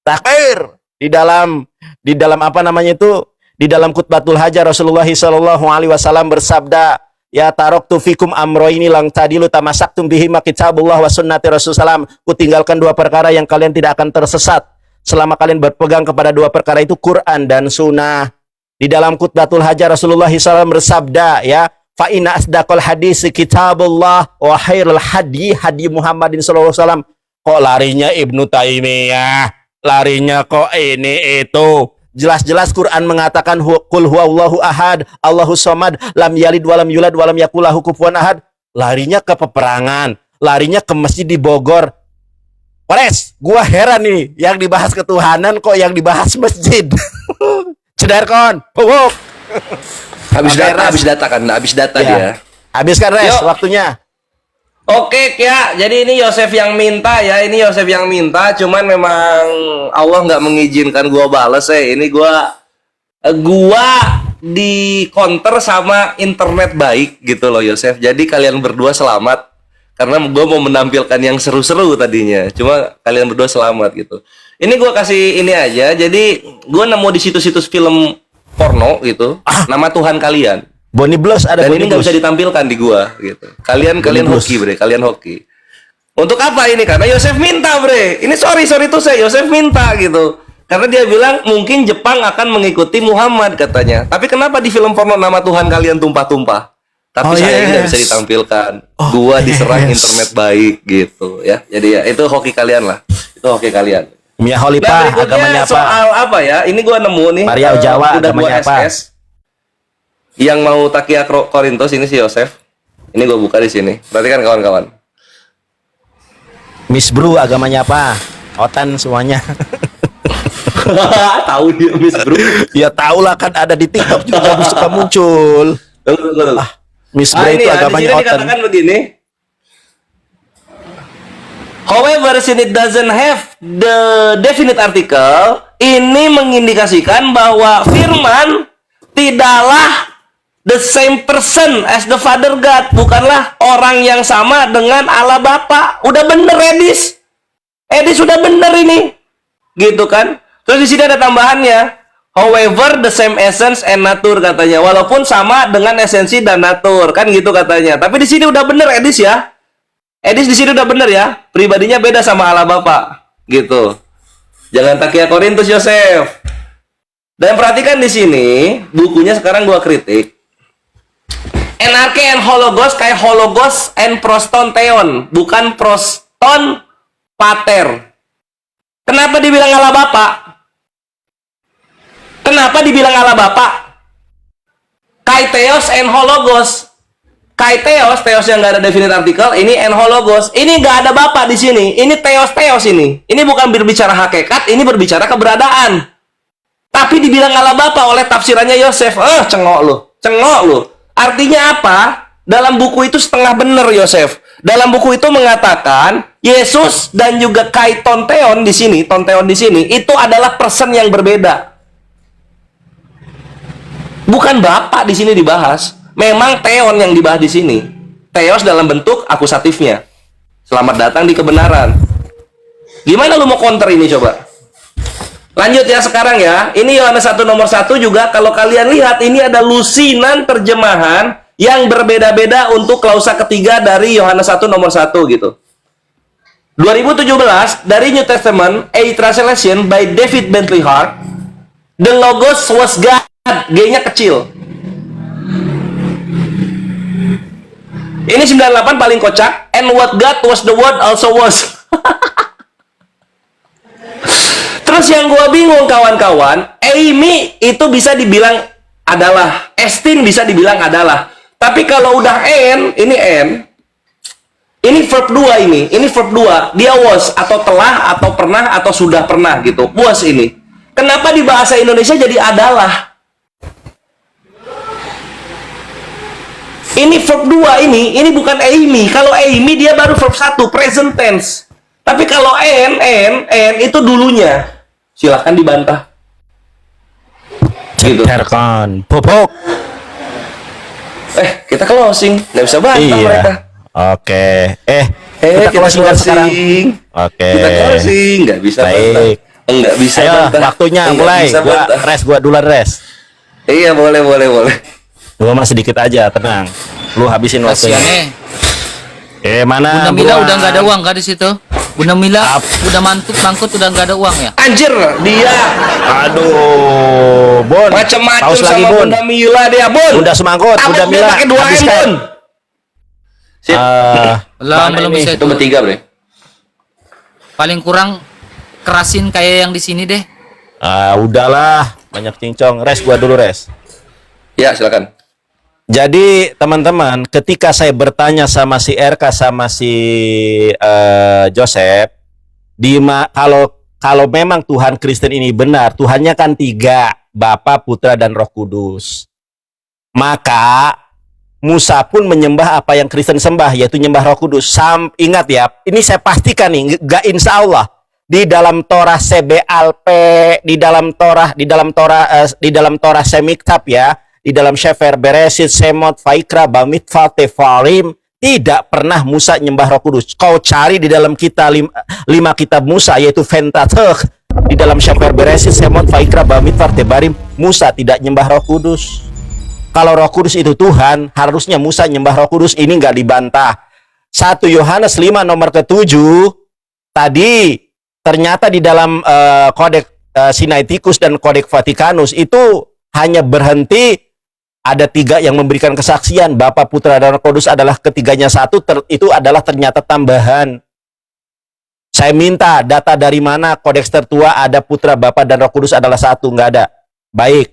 Takbir di dalam apa namanya itu? Di dalam khutbatul hajah Rasulullah SAW bersabda, ya taraktu fikum amroini lang tadilu tamasaktum bihi kitabullah wa sunnati Rasulullah. Kutinggalkan 2 perkara yang kalian tidak akan tersesat selama kalian berpegang kepada 2 perkara itu, Quran dan Sunnah. Di dalam khutbatul hajah Rasulullah SAW bersabda, ya, fa inna asdaqal hadis kitabullah wa khairul hadi Muhammadin sallallahu alaihi wasallam. Kok larinya Ibnu Taimiyah? Larinya kok ini itu? Jelas-jelas Quran mengatakan qul huwallahu ahad, Allahus samad, lam yalid walam yulad walam yakul lahu kufuwan ahad. Larinya ke peperangan, larinya ke masjid di Bogor. Pres, gua heran nih, yang dibahas ketuhanan kok yang dibahas masjid. Cedar kon. Habis data Ya. dia. Habiskan res Yuk. waktunya. Oke, Kia. Jadi ini Yosef yang minta ya. Ini Yosef yang minta. Cuman memang Allah nggak mengizinkan gua bales ya. Ini gua di counter sama internet baik gitu loh Yosef. Jadi kalian berdua selamat. Karena gua mau menampilkan yang seru-seru tadinya. Cuma kalian berdua selamat gitu. Ini gua kasih ini aja. Jadi gua nemu di situs-situs film porno gitu. Nama Tuhan kalian. Bonnie Blues ada. Dan Bonnie ini nggak Blues. bisa ditampilkan di gua gitu. Kalian Blues. hoki bre, kalian hoki. Untuk apa ini? Karena Yosef minta bre. Ini sorry tuh saya Yosef minta gitu. Karena dia bilang mungkin Jepang akan mengikuti Muhammad katanya. Tapi kenapa di film porno nama Tuhan kalian tumpah-tumpah? Tapi saya ini nggak bisa ditampilkan. Gua diserang internet baik gitu ya. Jadi ya itu hoki kalian lah. Itu hoki kalian. Mia Khalifa Nah, berikutnya agamanya apa? soal apa ya? Ini gua nemu nih. Maria Jawa udah agamanya gua apa? SS. Yang mau Takia Korintus ini si Yosef. Ini gue buka di sini. Perhatikan kawan-kawan. Miss Bro agamanya apa? Otan semuanya. Tahu dia Miss Bro. Ya tahu lah, kan ada di TikTok juga suka muncul. Tunggu. Miss Bro itu Ini ya, di agamanya sini Otan. dikatakan begini. However, since it doesn't have the definite article, ini mengindikasikan bahwa firman tidaklah the same person as the Father God, bukanlah orang yang sama dengan Allah Bapa. Udah bener Edis udah bener ini, gitu kan? Terus di sini ada tambahannya, however the same essence and nature katanya, walaupun sama dengan esensi dan natur, kan gitu katanya. Tapi di sini udah bener Edis ya. Edis di sini udah bener ya, pribadinya beda sama Allah Bapa, gitu. Jangan Takia Korintus Yosef. Dan perhatikan di sini, bukunya sekarang gua kritik. Anarchy and Hologos kayak Hologos and Proston Theon, bukan Proston Pater. Kenapa dibilang Allah Bapa? Kenapa dibilang Allah Bapa? Kaiteos and Hologos. Kaiteos, Theos yang nggak ada definite artikel, ini and Hologos. Ini nggak ada Bapa di sini. Ini Theos ini. Ini bukan berbicara hakikat, ini berbicara keberadaan. Tapi dibilang Allah Bapa oleh tafsirannya Yosef. Cengok lu. Artinya apa? Dalam buku itu setengah benar Yosef. Dalam buku itu mengatakan Yesus dan juga Tonteon di sini itu adalah person yang berbeda. Bukan Bapa di sini dibahas. Memang Theon yang dibahas di sini. Theos dalam bentuk akusatifnya. Selamat datang di kebenaran. Gimana lu mau counter ini coba? Lanjut ya sekarang ya. Ini Yohanes 1 nomor 1 juga kalau kalian lihat ini ada lusinan terjemahan yang berbeda-beda untuk klausa ketiga dari Yohanes 1 nomor 1 gitu. 2017 dari New Testament A Translation by David Bentley Hart. The Logos was God. G-nya kecil. Ini 98 paling kocak. And what God was, the word also was. Terus yang gua bingung kawan-kawan, Amy itu bisa dibilang adalah, Estin bisa dibilang adalah. Tapi kalau udah ini verb 2 ini verb 2. Dia was atau telah atau pernah atau sudah pernah gitu. Was ini. Kenapa di bahasa Indonesia jadi adalah? Ini verb 2 ini bukan Amy. Kalau Amy dia baru verb 1, present tense. Tapi kalau n itu dulunya. Silahkan dibantah. Gitu. Cekerkan. Bobok. Kita closing. Nggak bisa bantah mereka. Oke. Kita closing kan sekarang. Oke. Kita closing. Nggak bisa bantah. Baik. Enggak bisa Ayo, bantah. waktunya Nggak mulai. bisa bantah. Gua duluan res. Iya, boleh. Gua masih sedikit aja, tenang. Lu habisin waktunya. Kasiannya. Mana? Bunda Mila buruan? udah nggak ada uang kan di situ? Bunda Mila udah mangkut udah nggak ada uang ya? Anjir, dia Aduh, Bon. macam-macam Paus lagi, sama Bon. Bunda Mila dia, Bon. Bunda semangkut, Apa Bunda dia Mila. pakai 2 M, habiskan. Bon? Sip. Belum ini? bisa Itu itu. bertiga, Bre. Paling kurang kerasin kayak yang di sini deh. Udahlah, banyak cincong. Res, gua dulu, Res. Ya, silakan. Jadi teman-teman, ketika saya bertanya sama si RK sama si Joseph, kalau memang Tuhan Kristen ini benar, Tuhannya kan 3, Bapa, Putra, dan Roh Kudus. Maka Musa pun menyembah apa yang Kristen sembah, yaitu nyembah Roh Kudus. Ingat ya, ini saya pastikan nih, gak insya Allah. Di dalam Torah CBLP, di dalam Torah Semiktab ya, di dalam Sefer Beresit, Semot, Vaikra, Bamidbar, Tefarim, tidak pernah Musa nyembah Roh Kudus. Kau cari di dalam lima kitab Musa, yaitu Pentateuch, di dalam Sefer Beresit, Semot, Vaikra, Bamidbar, Tefarim, Musa tidak nyembah Roh Kudus. Kalau Roh Kudus itu Tuhan, harusnya Musa nyembah Roh Kudus. Ini nggak dibantah. 1 Yohanes 5 nomor ke-7 tadi ternyata di dalam Kodek Sinaiticus dan Kodek Vatikanus itu hanya berhenti ada 3 yang memberikan kesaksian, Bapa, Putra, dan Roh Kudus adalah ketiganya satu. Itu adalah ternyata tambahan. Saya minta data dari mana kodeks tertua ada Putra, Bapa, dan Roh Kudus adalah satu. Nggak ada. Baik,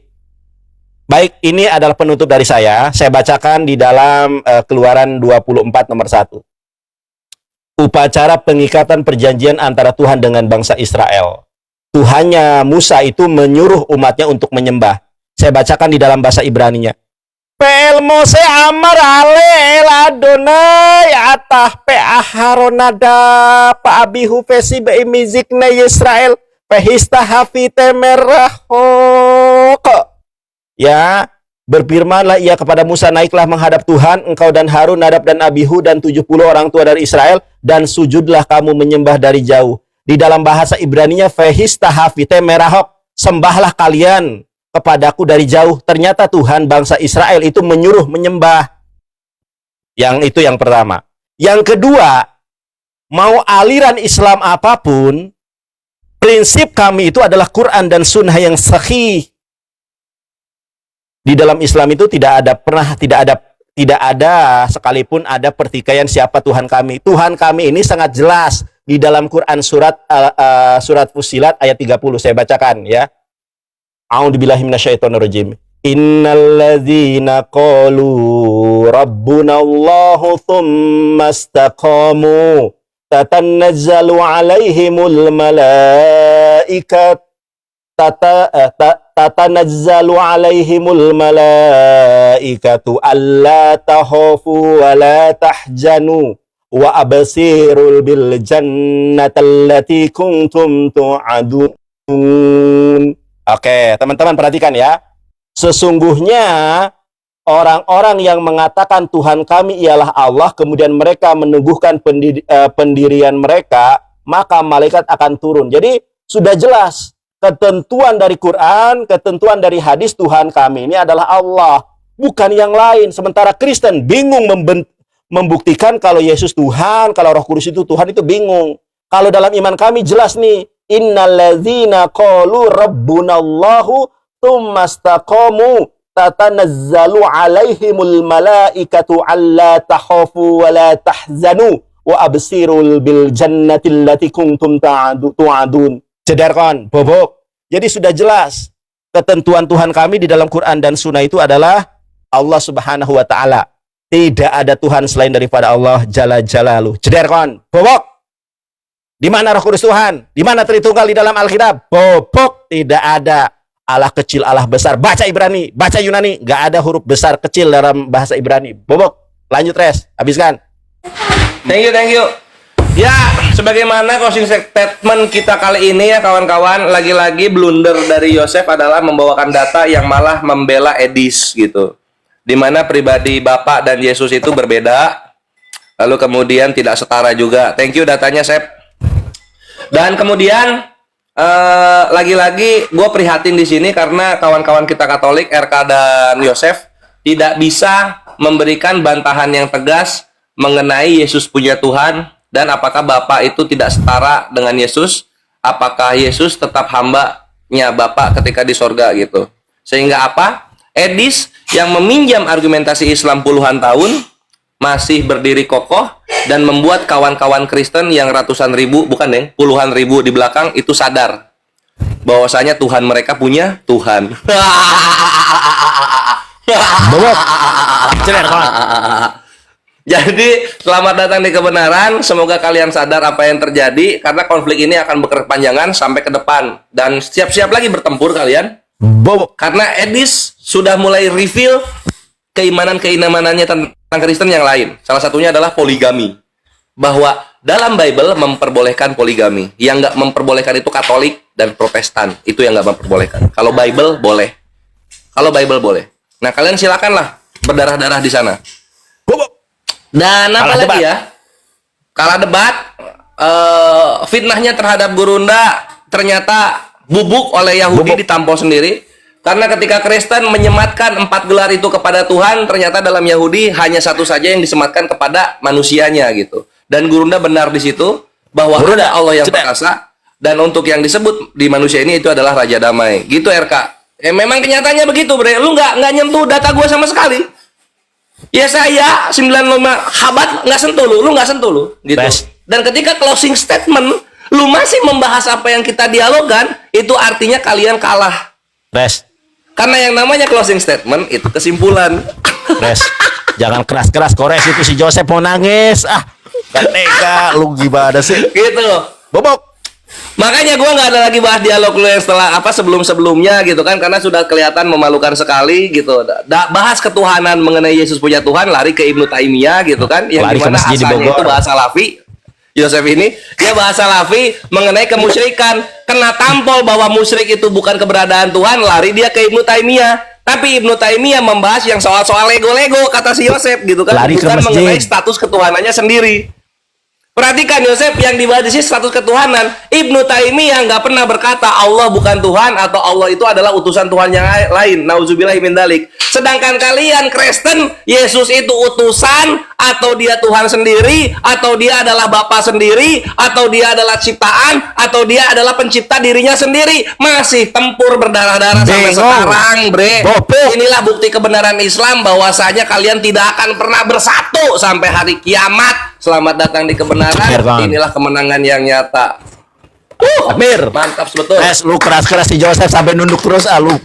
ini adalah penutup dari saya. Saya bacakan di dalam Keluaran 24 nomor 1. Upacara pengikatan perjanjian antara Tuhan dengan bangsa Israel. Tuhannya Musa itu menyuruh umatnya untuk menyembah. Saya bacakan di dalam bahasa Ibraninya. Pel Mose amar ale ladonai atah pe aharonada pa abihu pesi be imizikna Israel pehista hafite merahok. Ya, berfirmanlah ia kepada Musa, naiklah menghadap Tuhan, engkau dan Harun, Nadab dan Abihu dan 70 orang tua dari Israel, dan sujudlah kamu menyembah dari jauh. Di dalam bahasa Ibraninya fehista hafite merahok, sembahlah kalian kepadaku dari jauh. Ternyata Tuhan bangsa Israel itu menyuruh menyembah. Yang itu yang pertama. Yang kedua, mau aliran Islam apapun, prinsip kami itu adalah Quran dan Sunnah yang sahih. Di dalam Islam itu tidak ada sekalipun ada pertikaian siapa Tuhan kami. Tuhan kami ini sangat jelas di dalam Quran surat Fussilat ayat 30. Saya bacakan ya. A'udzubillahi minasyaitonirrajim. Innalladzina qalu rabbunallahu tsumma istaqamu tatanazzalu alaihimul malaikat tatanazzalu alaihimul malaikatu alla tahafu wa la tahjanu wa absirul bil jannati kuntum tu'adun. Oke, teman-teman perhatikan ya. Sesungguhnya orang-orang yang mengatakan Tuhan kami ialah Allah, kemudian mereka meneguhkan pendirian mereka maka malaikat akan turun. Jadi sudah jelas ketentuan dari Quran, ketentuan dari hadis, Tuhan kami ini adalah Allah, bukan yang lain. Sementara Kristen bingung membuktikan kalau Yesus Tuhan, kalau Roh Kudus itu Tuhan, itu bingung. Kalau dalam iman kami jelas nih, innalladzina qalu rabbunallahu tsumastaqamu tatanazzalu alaihimul malaikatu alla takhafu wa la tahzanu wa absirul bil jannati allati kuntum tu'adun. Cederkon, bobok. Jadi sudah jelas ketentuan Tuhan kami di dalam Quran dan Sunnah itu adalah Allah Subhanahu wa taala. Tidak ada Tuhan selain daripada Allah Jalla Jalaluh. Cederkon, bobok. Di mana Roh Kudus Tuhan? Di mana Tritunggal di dalam Alkitab? Bobok, tidak ada. Allah kecil, Allah besar. Baca Ibrani, baca Yunani, nggak ada huruf besar kecil dalam bahasa Ibrani. Bobok. Lanjut, Res. Habiskan. Thank you. Ya, sebagaimana closing statement kita kali ini ya kawan-kawan, lagi-lagi blunder dari Yosef adalah membawakan data yang malah membela Edis gitu. Dimana pribadi Bapak dan Yesus itu berbeda, lalu kemudian tidak setara juga. Thank you datanya, Sep. Dan kemudian lagi-lagi gue prihatin di sini karena kawan-kawan kita Katolik, RK dan Yosef tidak bisa memberikan bantahan yang tegas mengenai Yesus punya Tuhan dan apakah Bapa itu tidak setara dengan Yesus, apakah Yesus tetap hambanya Bapa ketika di sorga gitu. Sehingga apa? Edis yang meminjam argumentasi Islam puluhan tahun masih berdiri kokoh dan membuat kawan-kawan Kristen yang ratusan ribu, bukan deh, puluhan ribu di belakang itu sadar bahwasanya Tuhan mereka punya Tuhan. Bobok. Jadi selamat datang di kebenaran. Semoga kalian sadar apa yang terjadi karena konflik ini akan berkepanjangan sampai ke depan dan siap-siap lagi bertempur kalian. Bobok. Karena Edis sudah mulai reveal keimanannya tentang Kristen yang lain. Salah satunya adalah poligami. Bahwa dalam Bible memperbolehkan poligami. Yang nggak memperbolehkan itu Katolik dan Protestan. Itu yang nggak memperbolehkan. Kalau Bible boleh. Nah kalian silakanlah berdarah-darah di sana. Bobok. Dan apa lagi ya? Kalah debat. Fitnahnya terhadap Gurunda ternyata bubuk oleh Yahudi ditampol sendiri. Karena ketika Kristen menyematkan 4 gelar itu kepada Tuhan, ternyata dalam Yahudi hanya satu saja yang disematkan kepada manusianya gitu. Dan Gurunda benar di situ bahwa ada Allah yang perkasa dan untuk yang disebut di manusia ini itu adalah Raja Damai. Gitu RK. Memang kenyataannya begitu, Bre. Lu nggak nyentuh data gue sama sekali. Ya saya 95 habat nggak sentuh lu nggak sentuh lu gitu. Best. Dan ketika closing statement lu masih membahas apa yang kita dialogkan, itu artinya kalian kalah. Res. Karena yang namanya closing statement itu kesimpulan. Res. Jangan keras-keras, Kores itu si Joseph mau nangis. Gak tega lu gimana sih? Gitu. Bobok. Makanya gua nggak ada lagi bahas dialog lu yang setelah sebelum-sebelumnya gitu kan, karena sudah kelihatan memalukan sekali gitu. Bahas ketuhanan mengenai Yesus punya Tuhan, lari ke Ibnu Taimiyah gitu kan, yang Lari ke dimana masjid di asalnya Bogor. itu bahasa Salafi. Yosef ini dia bahasa Salafi mengenai kemusyrikan, kena tampol bahwa musyrik itu bukan keberadaan Tuhan, lari dia ke Ibnu Taimiyah. Tapi Ibnu Taimiyah membahas yang soal-soal lego-lego kata si Yosef gitu kan, Lari ke bukan masjid. mengenai status ketuhanannya sendiri. Perhatikan Yosef yang dibahas di sini status ketuhanan. Ibnu Taimiyah nggak pernah berkata Allah bukan Tuhan atau Allah itu adalah utusan Tuhan yang lain. Nauzubillahi min dzalik. Sedangkan kalian Kristen, Yesus itu utusan atau dia Tuhan sendiri atau dia adalah Bapa sendiri atau dia adalah ciptaan atau dia adalah pencipta dirinya sendiri. Masih tempur berdarah-darah sampai Bingung. sekarang, Bre. Bopok. Inilah bukti kebenaran Islam bahwasanya kalian tidak akan pernah bersatu sampai hari kiamat. Selamat datang di kebenaran. Bang. Inilah kemenangan yang nyata. Amir. Mantap betul. Res, lu keras-keras si Joseph sampai nunduk terus lu.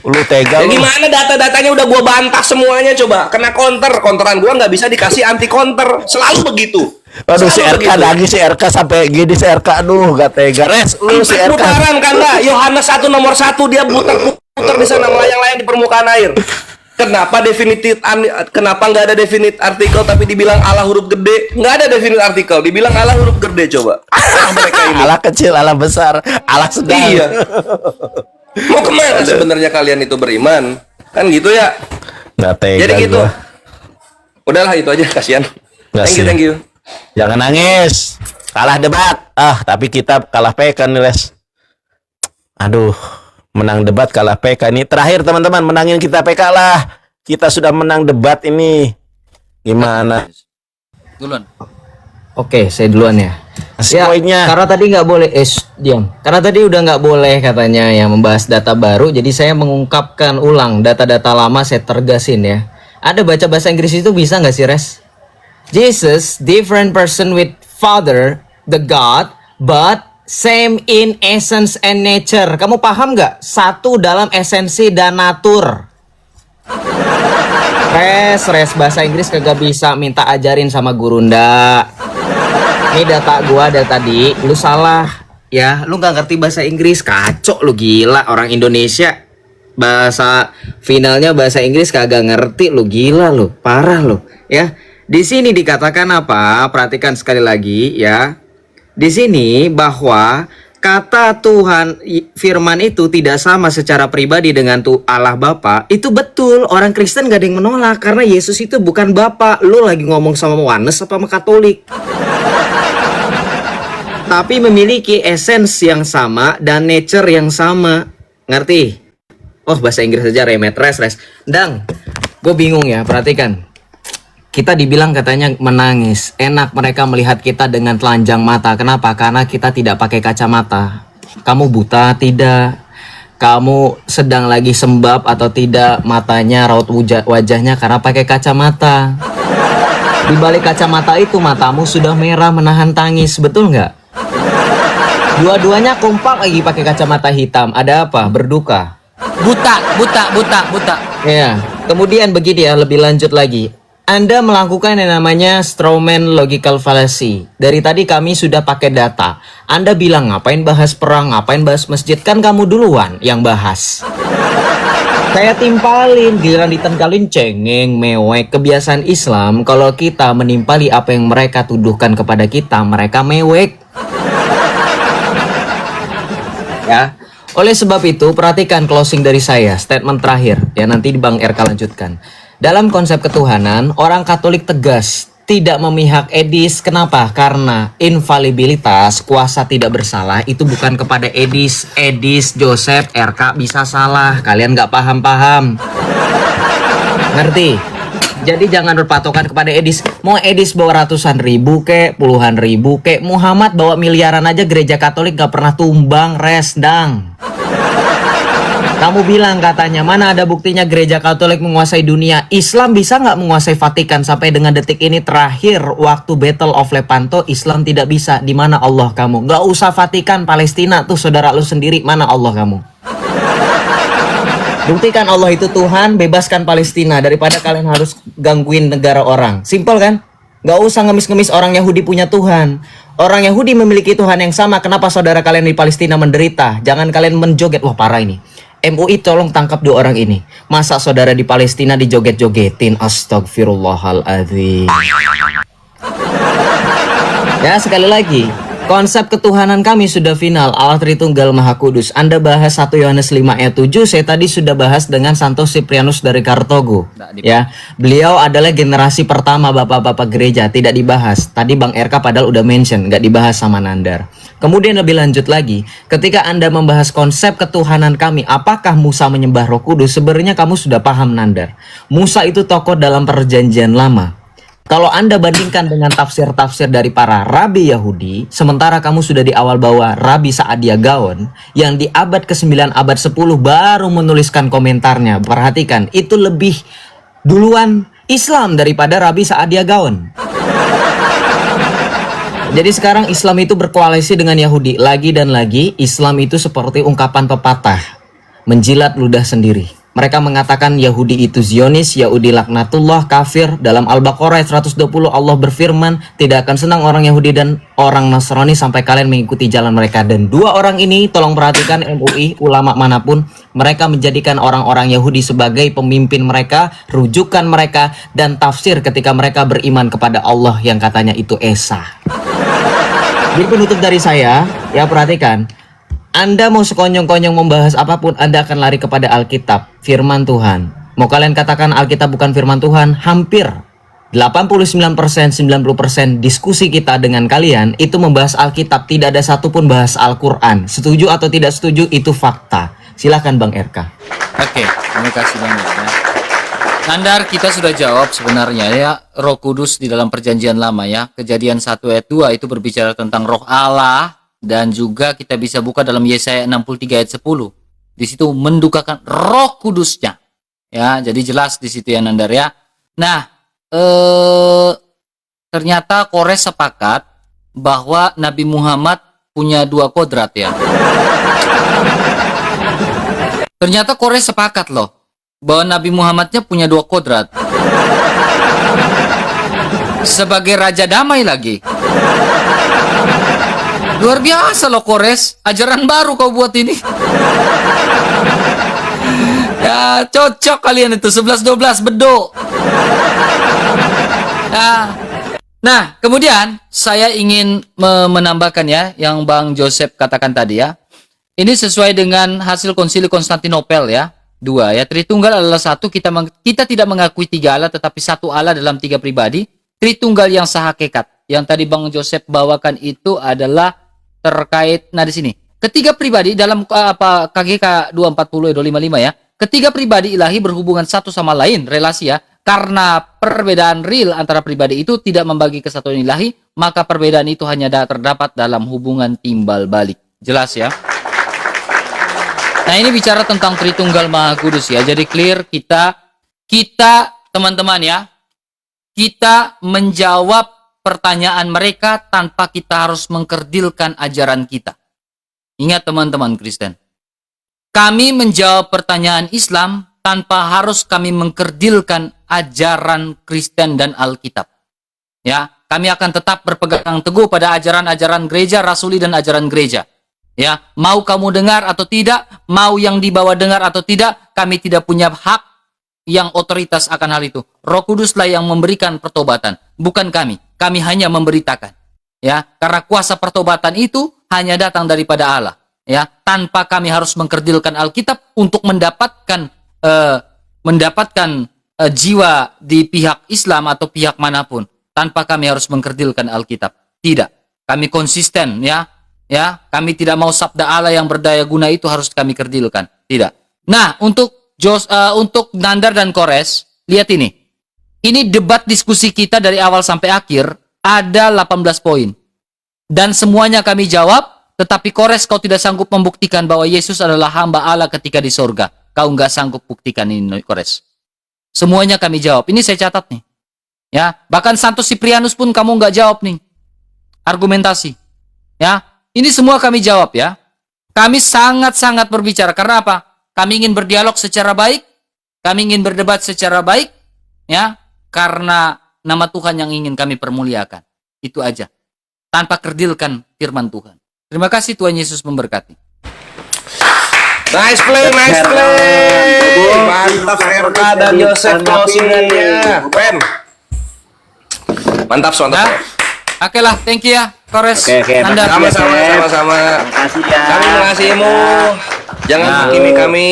Lu tega Ya lu. gimana data-datanya udah gua bantah semuanya, coba. Kena counteran gua nggak bisa dikasih anti counter. Selalu begitu. Aduh si Selalu RK begitu. lagi si RK sampai gini si RK aduh gak tega. Res, lu si RK. Putaran kan lah. Yohanes 1 nomor 1 dia putar di sana melayang-layang di permukaan air. Kenapa kenapa nggak ada definite artikel tapi dibilang Allah huruf gede? Nggak ada definite artikel, dibilang Allah huruf gede, coba. Mereka ini. Allah kecil, Allah besar, Allah sedang. Iya. Mau kemana sebenarnya kalian itu beriman? Kan gitu ya. Gak tega. Jadi gitu. gua. Udahlah itu aja, kasihan. Nggak sih. Thank you. Jangan nangis. Kalah debat. Tapi kita kalah PK nih, Les. Aduh, menang debat kalah PK ini. Terakhir teman-teman, menangin kita PK lah. Kita sudah menang debat ini. Gimana? Duluan. Oke, saya duluan ya. Ya, Poinnya. karena tadi nggak boleh, diam. Karena tadi udah nggak boleh katanya yang membahas data baru, jadi saya mengungkapkan ulang data-data lama saya tergasin ya. Ada baca bahasa Inggris itu bisa nggak sih, Res? Jesus, different person with Father, the God, but same in essence and nature. Kamu paham nggak? Satu dalam esensi dan natur. Res, bahasa Inggris kagak bisa, minta ajarin sama guru ndak. Ini data gua dari tadi, lu salah ya, lu nggak ngerti bahasa Inggris, kacau lu, gila. Orang Indonesia bahasa finalnya bahasa Inggris kagak ngerti, lu gila lu, parah lu ya. Di sini dikatakan apa? Perhatikan sekali lagi ya. Di sini bahwa kata Tuhan firman itu tidak sama secara pribadi dengan Allah Bapa. Itu betul, orang Kristen gak ada yang menolak karena Yesus itu bukan Bapa. Lu lagi ngomong sama Oneness apa sama Katolik? Tapi memiliki esensi yang sama dan nature yang sama. Ngerti? Oh, bahasa Inggris aja remet, res. Dang, gue bingung ya, perhatikan. Kita dibilang katanya menangis. Enak mereka melihat kita dengan telanjang mata. Kenapa? Karena kita tidak pakai kacamata. Kamu buta? Tidak. Kamu sedang lagi sembab atau tidak? Matanya, raut wajahnya karena pakai kacamata. Di balik kacamata itu matamu sudah merah menahan tangis. Betul nggak? Dua-duanya kompak lagi pakai kacamata hitam. Ada apa? Berduka. Buta. Ya. Kemudian begini ya, lebih lanjut lagi. Anda melakukan yang namanya strawman logical fallacy. Dari tadi kami sudah pakai data. Anda bilang ngapain bahas perang, ngapain bahas masjid, kan kamu duluan yang bahas. Saya timpalin, giliran ditengkalin cengeng, mewek. Kebiasaan Islam, kalau kita menimpali apa yang mereka tuduhkan kepada kita, mereka mewek. Ya. Oleh sebab itu, perhatikan closing dari saya, statement terakhir. Ya, nanti Bang RK lanjutkan. Dalam konsep ketuhanan, orang Katolik tegas tidak memihak Edis. Kenapa? Karena infalibilitas, kuasa tidak bersalah itu bukan kepada Edis, Joseph, RK bisa salah. Kalian nggak paham-paham. Ngerti? Jadi jangan berpatokan kepada Edis. Mau Edis bawa ratusan ribu kek, puluhan ribu kek, Muhammad bawa miliaran aja gereja Katolik gak pernah tumbang, resdang. Kamu bilang katanya, mana ada buktinya gereja Katolik menguasai dunia? Islam bisa nggak menguasai Vatikan sampai dengan detik ini? Terakhir waktu Battle of Lepanto, Islam tidak bisa. Di mana Allah kamu? Nggak usah Vatikan, Palestina tuh saudara lu sendiri. Mana Allah kamu? Buktikan Allah itu Tuhan, bebaskan Palestina daripada kalian harus gangguin negara orang. Simpel kan? Nggak usah ngemis-ngemis orang Yahudi punya Tuhan. Orang Yahudi memiliki Tuhan yang sama. Kenapa saudara kalian di Palestina menderita? Jangan kalian menjoget. Wah, parah ini. MUI tolong tangkap dua orang ini. Masa saudara di Palestina dijoget-jogetin? Astagfirullahaladzim. Ya, sekali lagi, konsep ketuhanan kami sudah final. Allah Tritunggal Maha Kudus. Anda bahas 1 Yohanes 5 ayat 7. Saya tadi sudah bahas dengan Santo Siprianus dari Kartogo. Ya, beliau adalah generasi pertama bapak-bapak gereja. Tidak dibahas. Tadi Bang RK padahal udah mention, nggak dibahas sama Nandar. Kemudian lebih lanjut lagi, ketika Anda membahas konsep ketuhanan kami, apakah Musa menyembah Roh Kudus? Sebenarnya kamu sudah paham, Nandar. Musa itu tokoh dalam perjanjian lama. Kalau Anda bandingkan dengan tafsir-tafsir dari para rabi Yahudi, sementara kamu sudah di awal bawa Rabi Saadia Gaon, yang di abad ke-9, abad 10 baru menuliskan komentarnya. Perhatikan, itu lebih duluan Islam daripada Rabi Saadia Gaon. Jadi sekarang Islam itu berkoalisi dengan Yahudi. Lagi dan lagi, Islam itu seperti ungkapan pepatah, menjilat ludah sendiri. Mereka mengatakan Yahudi itu Zionis, Yahudi laknatullah, kafir. Dalam Al-Baqarah ayat 120 Allah berfirman, tidak akan senang orang Yahudi dan orang Nasrani sampai kalian mengikuti jalan mereka. Dan dua orang ini, tolong perhatikan MUI, ulama manapun, mereka menjadikan orang-orang Yahudi sebagai pemimpin mereka, rujukan mereka, dan tafsir ketika mereka beriman kepada Allah yang katanya itu Esa. Jadi penutup dari saya, ya perhatikan. Anda mau sekonyong-konyong membahas apapun, Anda akan lari kepada Alkitab, firman Tuhan. Mau kalian katakan Alkitab bukan firman Tuhan, hampir. 89%, 90% diskusi kita dengan kalian itu membahas Alkitab, tidak ada satupun bahas Al-Quran. Setuju atau tidak setuju itu fakta. Silakan Bang RK. Oke, terima kasih banyak ya. Nandar, kita sudah jawab sebenarnya ya, Roh Kudus di dalam Perjanjian Lama ya. Kejadian 1 ayat 2 itu berbicara tentang Roh Allah, dan juga kita bisa buka dalam Yesaya 63 ayat 10. Di situ mendukakan Roh Kudusnya. Ya, jadi jelas di situ ya Nandar ya. Nah, ternyata Kores sepakat bahwa Nabi Muhammad punya 2 kodrat ya. Ternyata Kores sepakat loh bahwa Nabi Muhammadnya punya 2 kodrat. Sebagai Raja Damai lagi. Luar biasa loh Kores, ajaran baru kau buat ini. Ya cocok kalian itu 11-12 bedo. Nah, kemudian saya ingin menambahkan ya yang Bang Joseph katakan tadi ya. Ini sesuai dengan hasil Konsili Konstantinopel ya. 2 ya. Tritunggal adalah satu, kita tidak mengakui 3 Allah tetapi satu Allah dalam 3 pribadi. Tritunggal yang sehakikat. Yang tadi Bang Joseph bawakan itu adalah terkait di sini. Ketiga pribadi dalam KGK 240 255 ya. Ketiga pribadi ilahi berhubungan satu sama lain, relasi ya. Karena perbedaan real antara pribadi itu tidak membagi kesatuan ilahi, maka perbedaan itu hanya terdapat dalam hubungan timbal balik. Jelas ya? Nah, ini bicara tentang Tritunggal Maha Kudus ya. Jadi clear kita teman-teman ya, kita menjawab pertanyaan mereka tanpa kita harus mengkerdilkan ajaran kita. Ingat teman-teman Kristen. Kami menjawab pertanyaan Islam tanpa harus kami mengkerdilkan ajaran Kristen dan Alkitab. Ya, kami akan tetap berpegang teguh pada ajaran-ajaran gereja, rasuli dan ajaran gereja. Ya, mau kamu dengar atau tidak, mau yang dibawa dengar atau tidak, kami tidak punya hak yang otoritas akan hal itu. Roh Kuduslah yang memberikan pertobatan, bukan kami. Kami hanya memberitakan. Ya, karena kuasa pertobatan itu hanya datang daripada Allah. Ya, tanpa kami harus mengkerdilkan Alkitab untuk mendapatkan jiwa di pihak Islam atau pihak manapun, tanpa kami harus mengkerdilkan Alkitab. Tidak, kami konsisten ya, kami tidak mau sabda Allah yang berdaya guna itu harus kami kerdilkan. Tidak. Nah, untuk Nandar dan Kores, lihat ini. Ini debat diskusi kita dari awal sampai akhir ada 18 poin. Dan semuanya kami jawab, tetapi Kores kau tidak sanggup membuktikan bahwa Yesus adalah hamba Allah ketika di sorga. Kau nggak sanggup buktikan ini, Kores. Semuanya kami jawab. Ini saya catat nih. Ya, bahkan Santo Siprianus pun kamu nggak jawab nih. Argumentasi. Ya, ini semua kami jawab ya. Kami sangat-sangat berbicara. Karena apa? Kami ingin berdialog secara baik. Kami ingin berdebat secara baik. Ya, karena nama Tuhan yang ingin kami permuliakan. Itu aja. Tanpa kerdilkan firman Tuhan. Terima kasih, Tuhan Yesus memberkati. Nice play. Mantap Erka dan Joseph closingannya. Keren. Mantap. Nah, oke lah, thank you ya, Kores. Oke, Nandar. Sama-sama. Makasih ya. Kami mengasihimu. Jangan hakimi kami.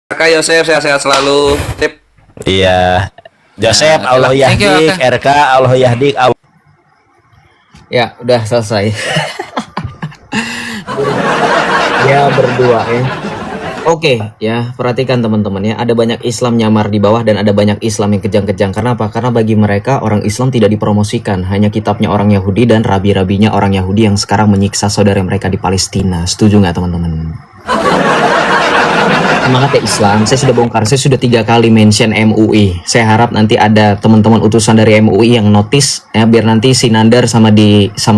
Erka, Joseph, sehat-sehat selalu. Tip. Iya. Joseph, Nah, Allah oke lah. Thank you, yahdik, oke. RK, Allah yahdik. Ya, udah selesai. Ya, berdua ya. Oke, ya, perhatikan teman-teman ya. Ada banyak Islam nyamar di bawah dan ada banyak Islam yang kejang-kejang. Karena apa? Karena bagi mereka orang Islam tidak dipromosikan. Hanya kitabnya orang Yahudi dan rabi-rabinya orang Yahudi yang sekarang menyiksa saudara mereka di Palestina. Setuju nggak teman-teman? Semangat ya Islam. Saya sudah bongkar. Saya sudah 3 kali mention MUI. Saya harap nanti ada teman-teman utusan dari MUI yang notice ya, biar nanti si Nandar sama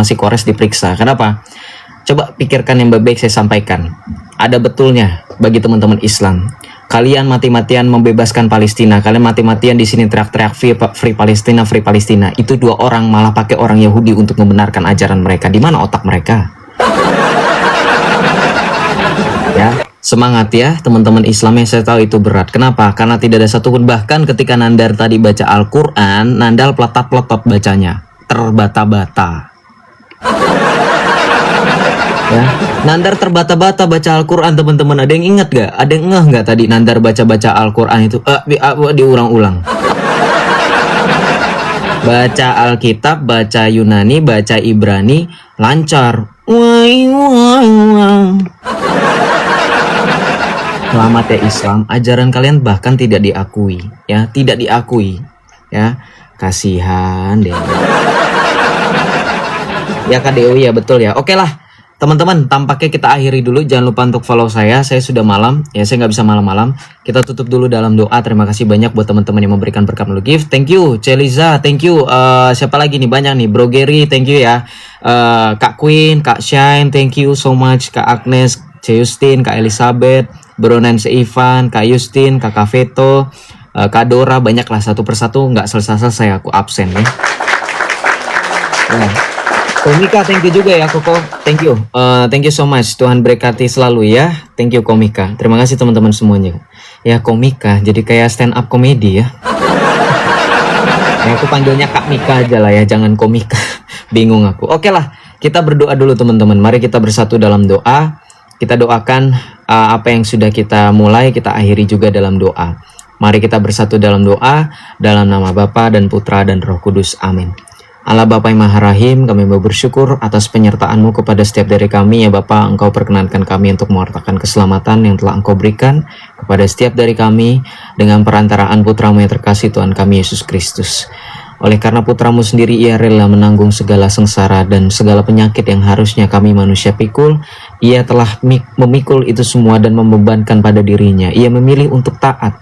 si Kores diperiksa. Kenapa? Coba pikirkan yang baik-baik saya sampaikan. Ada betulnya bagi teman-teman Islam. Kalian mati-matian membebaskan Palestina. Kalian mati-matian di sini teriak-teriak free Palestina, free Palestina. Itu 2 orang malah pakai orang Yahudi untuk membenarkan ajaran mereka. Di mana otak mereka? Ya, semangat ya teman-teman Islam yang saya tahu itu berat. Kenapa? Karena tidak ada satupun, bahkan ketika Nandar tadi baca Al-Quran, Nandar peletot-peletot bacanya, terbata-bata. Ya, Nandar terbata-bata baca Al-Quran teman-teman. Ada yang ingat gak? Ada yang ngeh gak tadi Nandar baca-baca Al-Quran itu? Diulang-ulang. Baca Alkitab, baca Yunani, baca Ibrani, lancar. Wai, wai, wai. Selamat ya Islam, ajaran kalian bahkan tidak diakui, ya, tidak diakui, ya. Kasihan deh. Ya Kak Dewi, ya betul ya. Oke lah, teman-teman, tampaknya kita akhiri dulu. Jangan lupa untuk follow saya sudah malam, ya saya nggak bisa malam-malam. Kita tutup dulu dalam doa. Terima kasih banyak buat teman-teman yang memberikan berkat melalui gift. Thank you, Celiza, thank you. Siapa lagi nih, banyak nih, Bro Gary, thank you ya. Kak Queen, Kak Shine, thank you so much. Kak Agnes, C Justin, Kak Elizabeth, Bro Nancy Ivan, Kak Justin, Kak Veto, Kak Dora, banyak lah, satu persatu nggak selesai aku absen ya. Komika, thank you juga ya Koko, thank you, thank you so much. Tuhan berkati selalu ya, thank you Komika. Terima kasih teman-teman semuanya. Ya Komika, jadi kayak stand up komedi ya. Ya aku panggilnya Kak Mika aja lah ya, jangan Komika. Bingung aku. Oke lah, kita berdoa dulu teman-teman. Mari kita bersatu dalam doa. Kita doakan apa yang sudah kita mulai, kita akhiri juga dalam doa. Mari kita bersatu dalam doa, dalam nama Bapa dan Putra dan Roh Kudus. Amin. Allah Bapa yang Maha Rahim, kami mau bersyukur atas penyertaan-Mu kepada setiap dari kami ya Bapa. Engkau perkenankan kami untuk mewartakan keselamatan yang telah Engkau berikan kepada setiap dari kami dengan perantaraan Putra-Mu yang terkasih Tuhan kami Yesus Kristus. Oleh karena Putra-Mu sendiri ia rela menanggung segala sengsara dan segala penyakit yang harusnya kami manusia pikul. Ia telah memikul itu semua dan membebankan pada dirinya. Ia memilih untuk taat.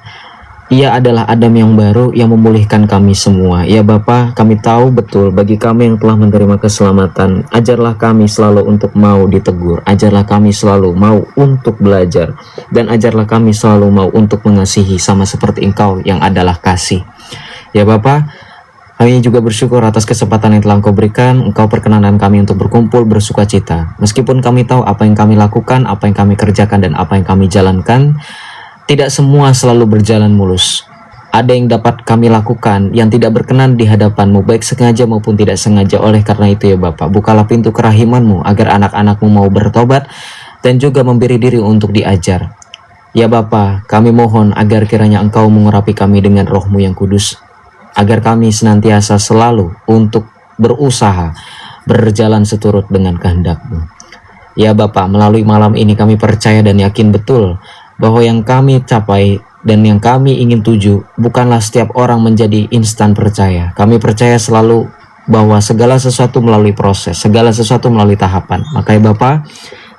Ia adalah Adam yang baru yang memulihkan kami semua. Ya Bapa, kami tahu betul bagi kami yang telah menerima keselamatan, ajarlah kami selalu untuk mau ditegur, ajarlah kami selalu mau untuk belajar, dan ajarlah kami selalu mau untuk mengasihi sama seperti Engkau yang adalah kasih. Ya Bapa, kami juga bersyukur atas kesempatan yang telah Engkau berikan. Engkau perkenankan kami untuk berkumpul bersuka cita. Meskipun kami tahu apa yang kami lakukan, apa yang kami kerjakan, dan apa yang kami jalankan, tidak semua selalu berjalan mulus. Ada yang dapat kami lakukan yang tidak berkenan di hadapan-Mu, baik sengaja maupun tidak sengaja. Oleh karena itu ya Bapa, bukalah pintu kerahiman-Mu agar anak-anak-Mu mau bertobat dan juga memberi diri untuk diajar. Ya Bapa, kami mohon agar kiranya Engkau mengurapi kami dengan Roh-Mu yang kudus, agar kami senantiasa selalu untuk berusaha berjalan seturut dengan kehendak-Mu. Ya Bapa, melalui malam ini kami percaya dan yakin betul bahwa yang kami capai dan yang kami ingin tuju bukanlah setiap orang menjadi instan percaya. Kami percaya selalu bahwa segala sesuatu melalui proses, segala sesuatu melalui tahapan. Makanya Bapa,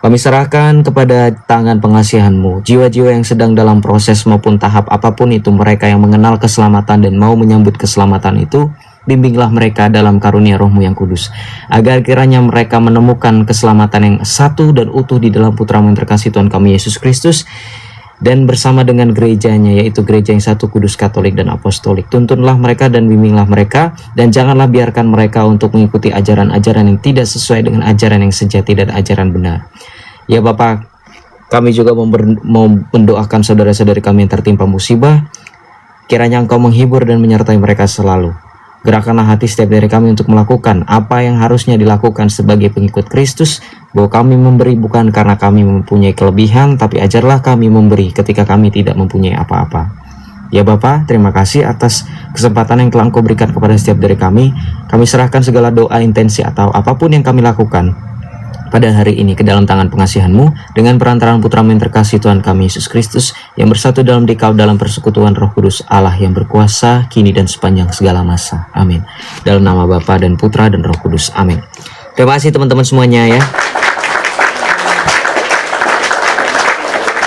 kami serahkan kepada tangan pengasihan-Mu jiwa-jiwa yang sedang dalam proses maupun tahap apapun itu, mereka yang mengenal keselamatan dan mau menyambut keselamatan itu. Bimbinglah mereka dalam karunia Roh-Mu yang kudus, agar kiranya mereka menemukan keselamatan yang satu dan utuh di dalam Putra-Mu yang terkasih Tuhan kami Yesus Kristus, dan bersama dengan gerejanya, yaitu gereja yang satu, kudus, katolik, dan apostolik. Tuntunlah mereka dan bimbinglah mereka, dan janganlah biarkan mereka untuk mengikuti ajaran-ajaran yang tidak sesuai dengan ajaran yang sejati dan ajaran benar. Ya Bapak, kami juga mau mendoakan saudara-saudari kami yang tertimpa musibah. Kiranya Engkau menghibur dan menyertai mereka selalu. Gerakanlah hati setiap dari kami untuk melakukan apa yang harusnya dilakukan sebagai pengikut Kristus, bahwa kami memberi bukan karena kami mempunyai kelebihan, tapi ajarlah kami memberi ketika kami tidak mempunyai apa-apa. Ya Bapa, terima kasih atas kesempatan yang telah Engkau berikan kepada setiap dari kami. Kami serahkan segala doa, intensi, atau apapun yang kami lakukan pada hari ini ke dalam tangan pengasihan-Mu, dengan perantaraan Putra-Mu yang terkasih Tuhan kami Yesus Kristus, yang bersatu dalam Dikau dalam persekutuan Roh Kudus Allah yang berkuasa kini dan sepanjang segala masa. Amin. Dalam nama Bapa dan Putra dan Roh Kudus. Amin. Terima kasih teman-teman semuanya ya.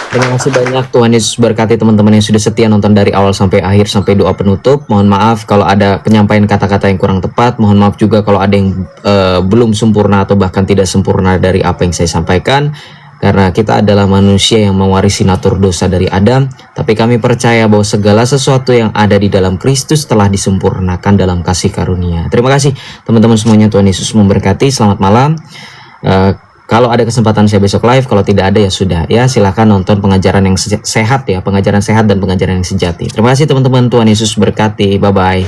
Terima kasih banyak. Tuhan Yesus berkati teman-teman yang sudah setia nonton dari awal sampai akhir, sampai doa penutup. Mohon maaf kalau ada penyampaian kata-kata yang kurang tepat. Mohon maaf juga kalau ada yang belum sempurna atau bahkan tidak sempurna dari apa yang saya sampaikan. Karena kita adalah manusia yang mewarisi natur dosa dari Adam. Tapi kami percaya bahwa segala sesuatu yang ada di dalam Kristus telah disempurnakan dalam kasih karunia. Terima kasih teman-teman semuanya. Tuhan Yesus memberkati. Selamat malam. Kalau ada kesempatan saya besok live, kalau tidak ada ya sudah ya, silahkan nonton pengajaran yang sehat ya, pengajaran sehat dan pengajaran yang sejati. Terima kasih teman-teman, Tuhan Yesus berkati, bye-bye.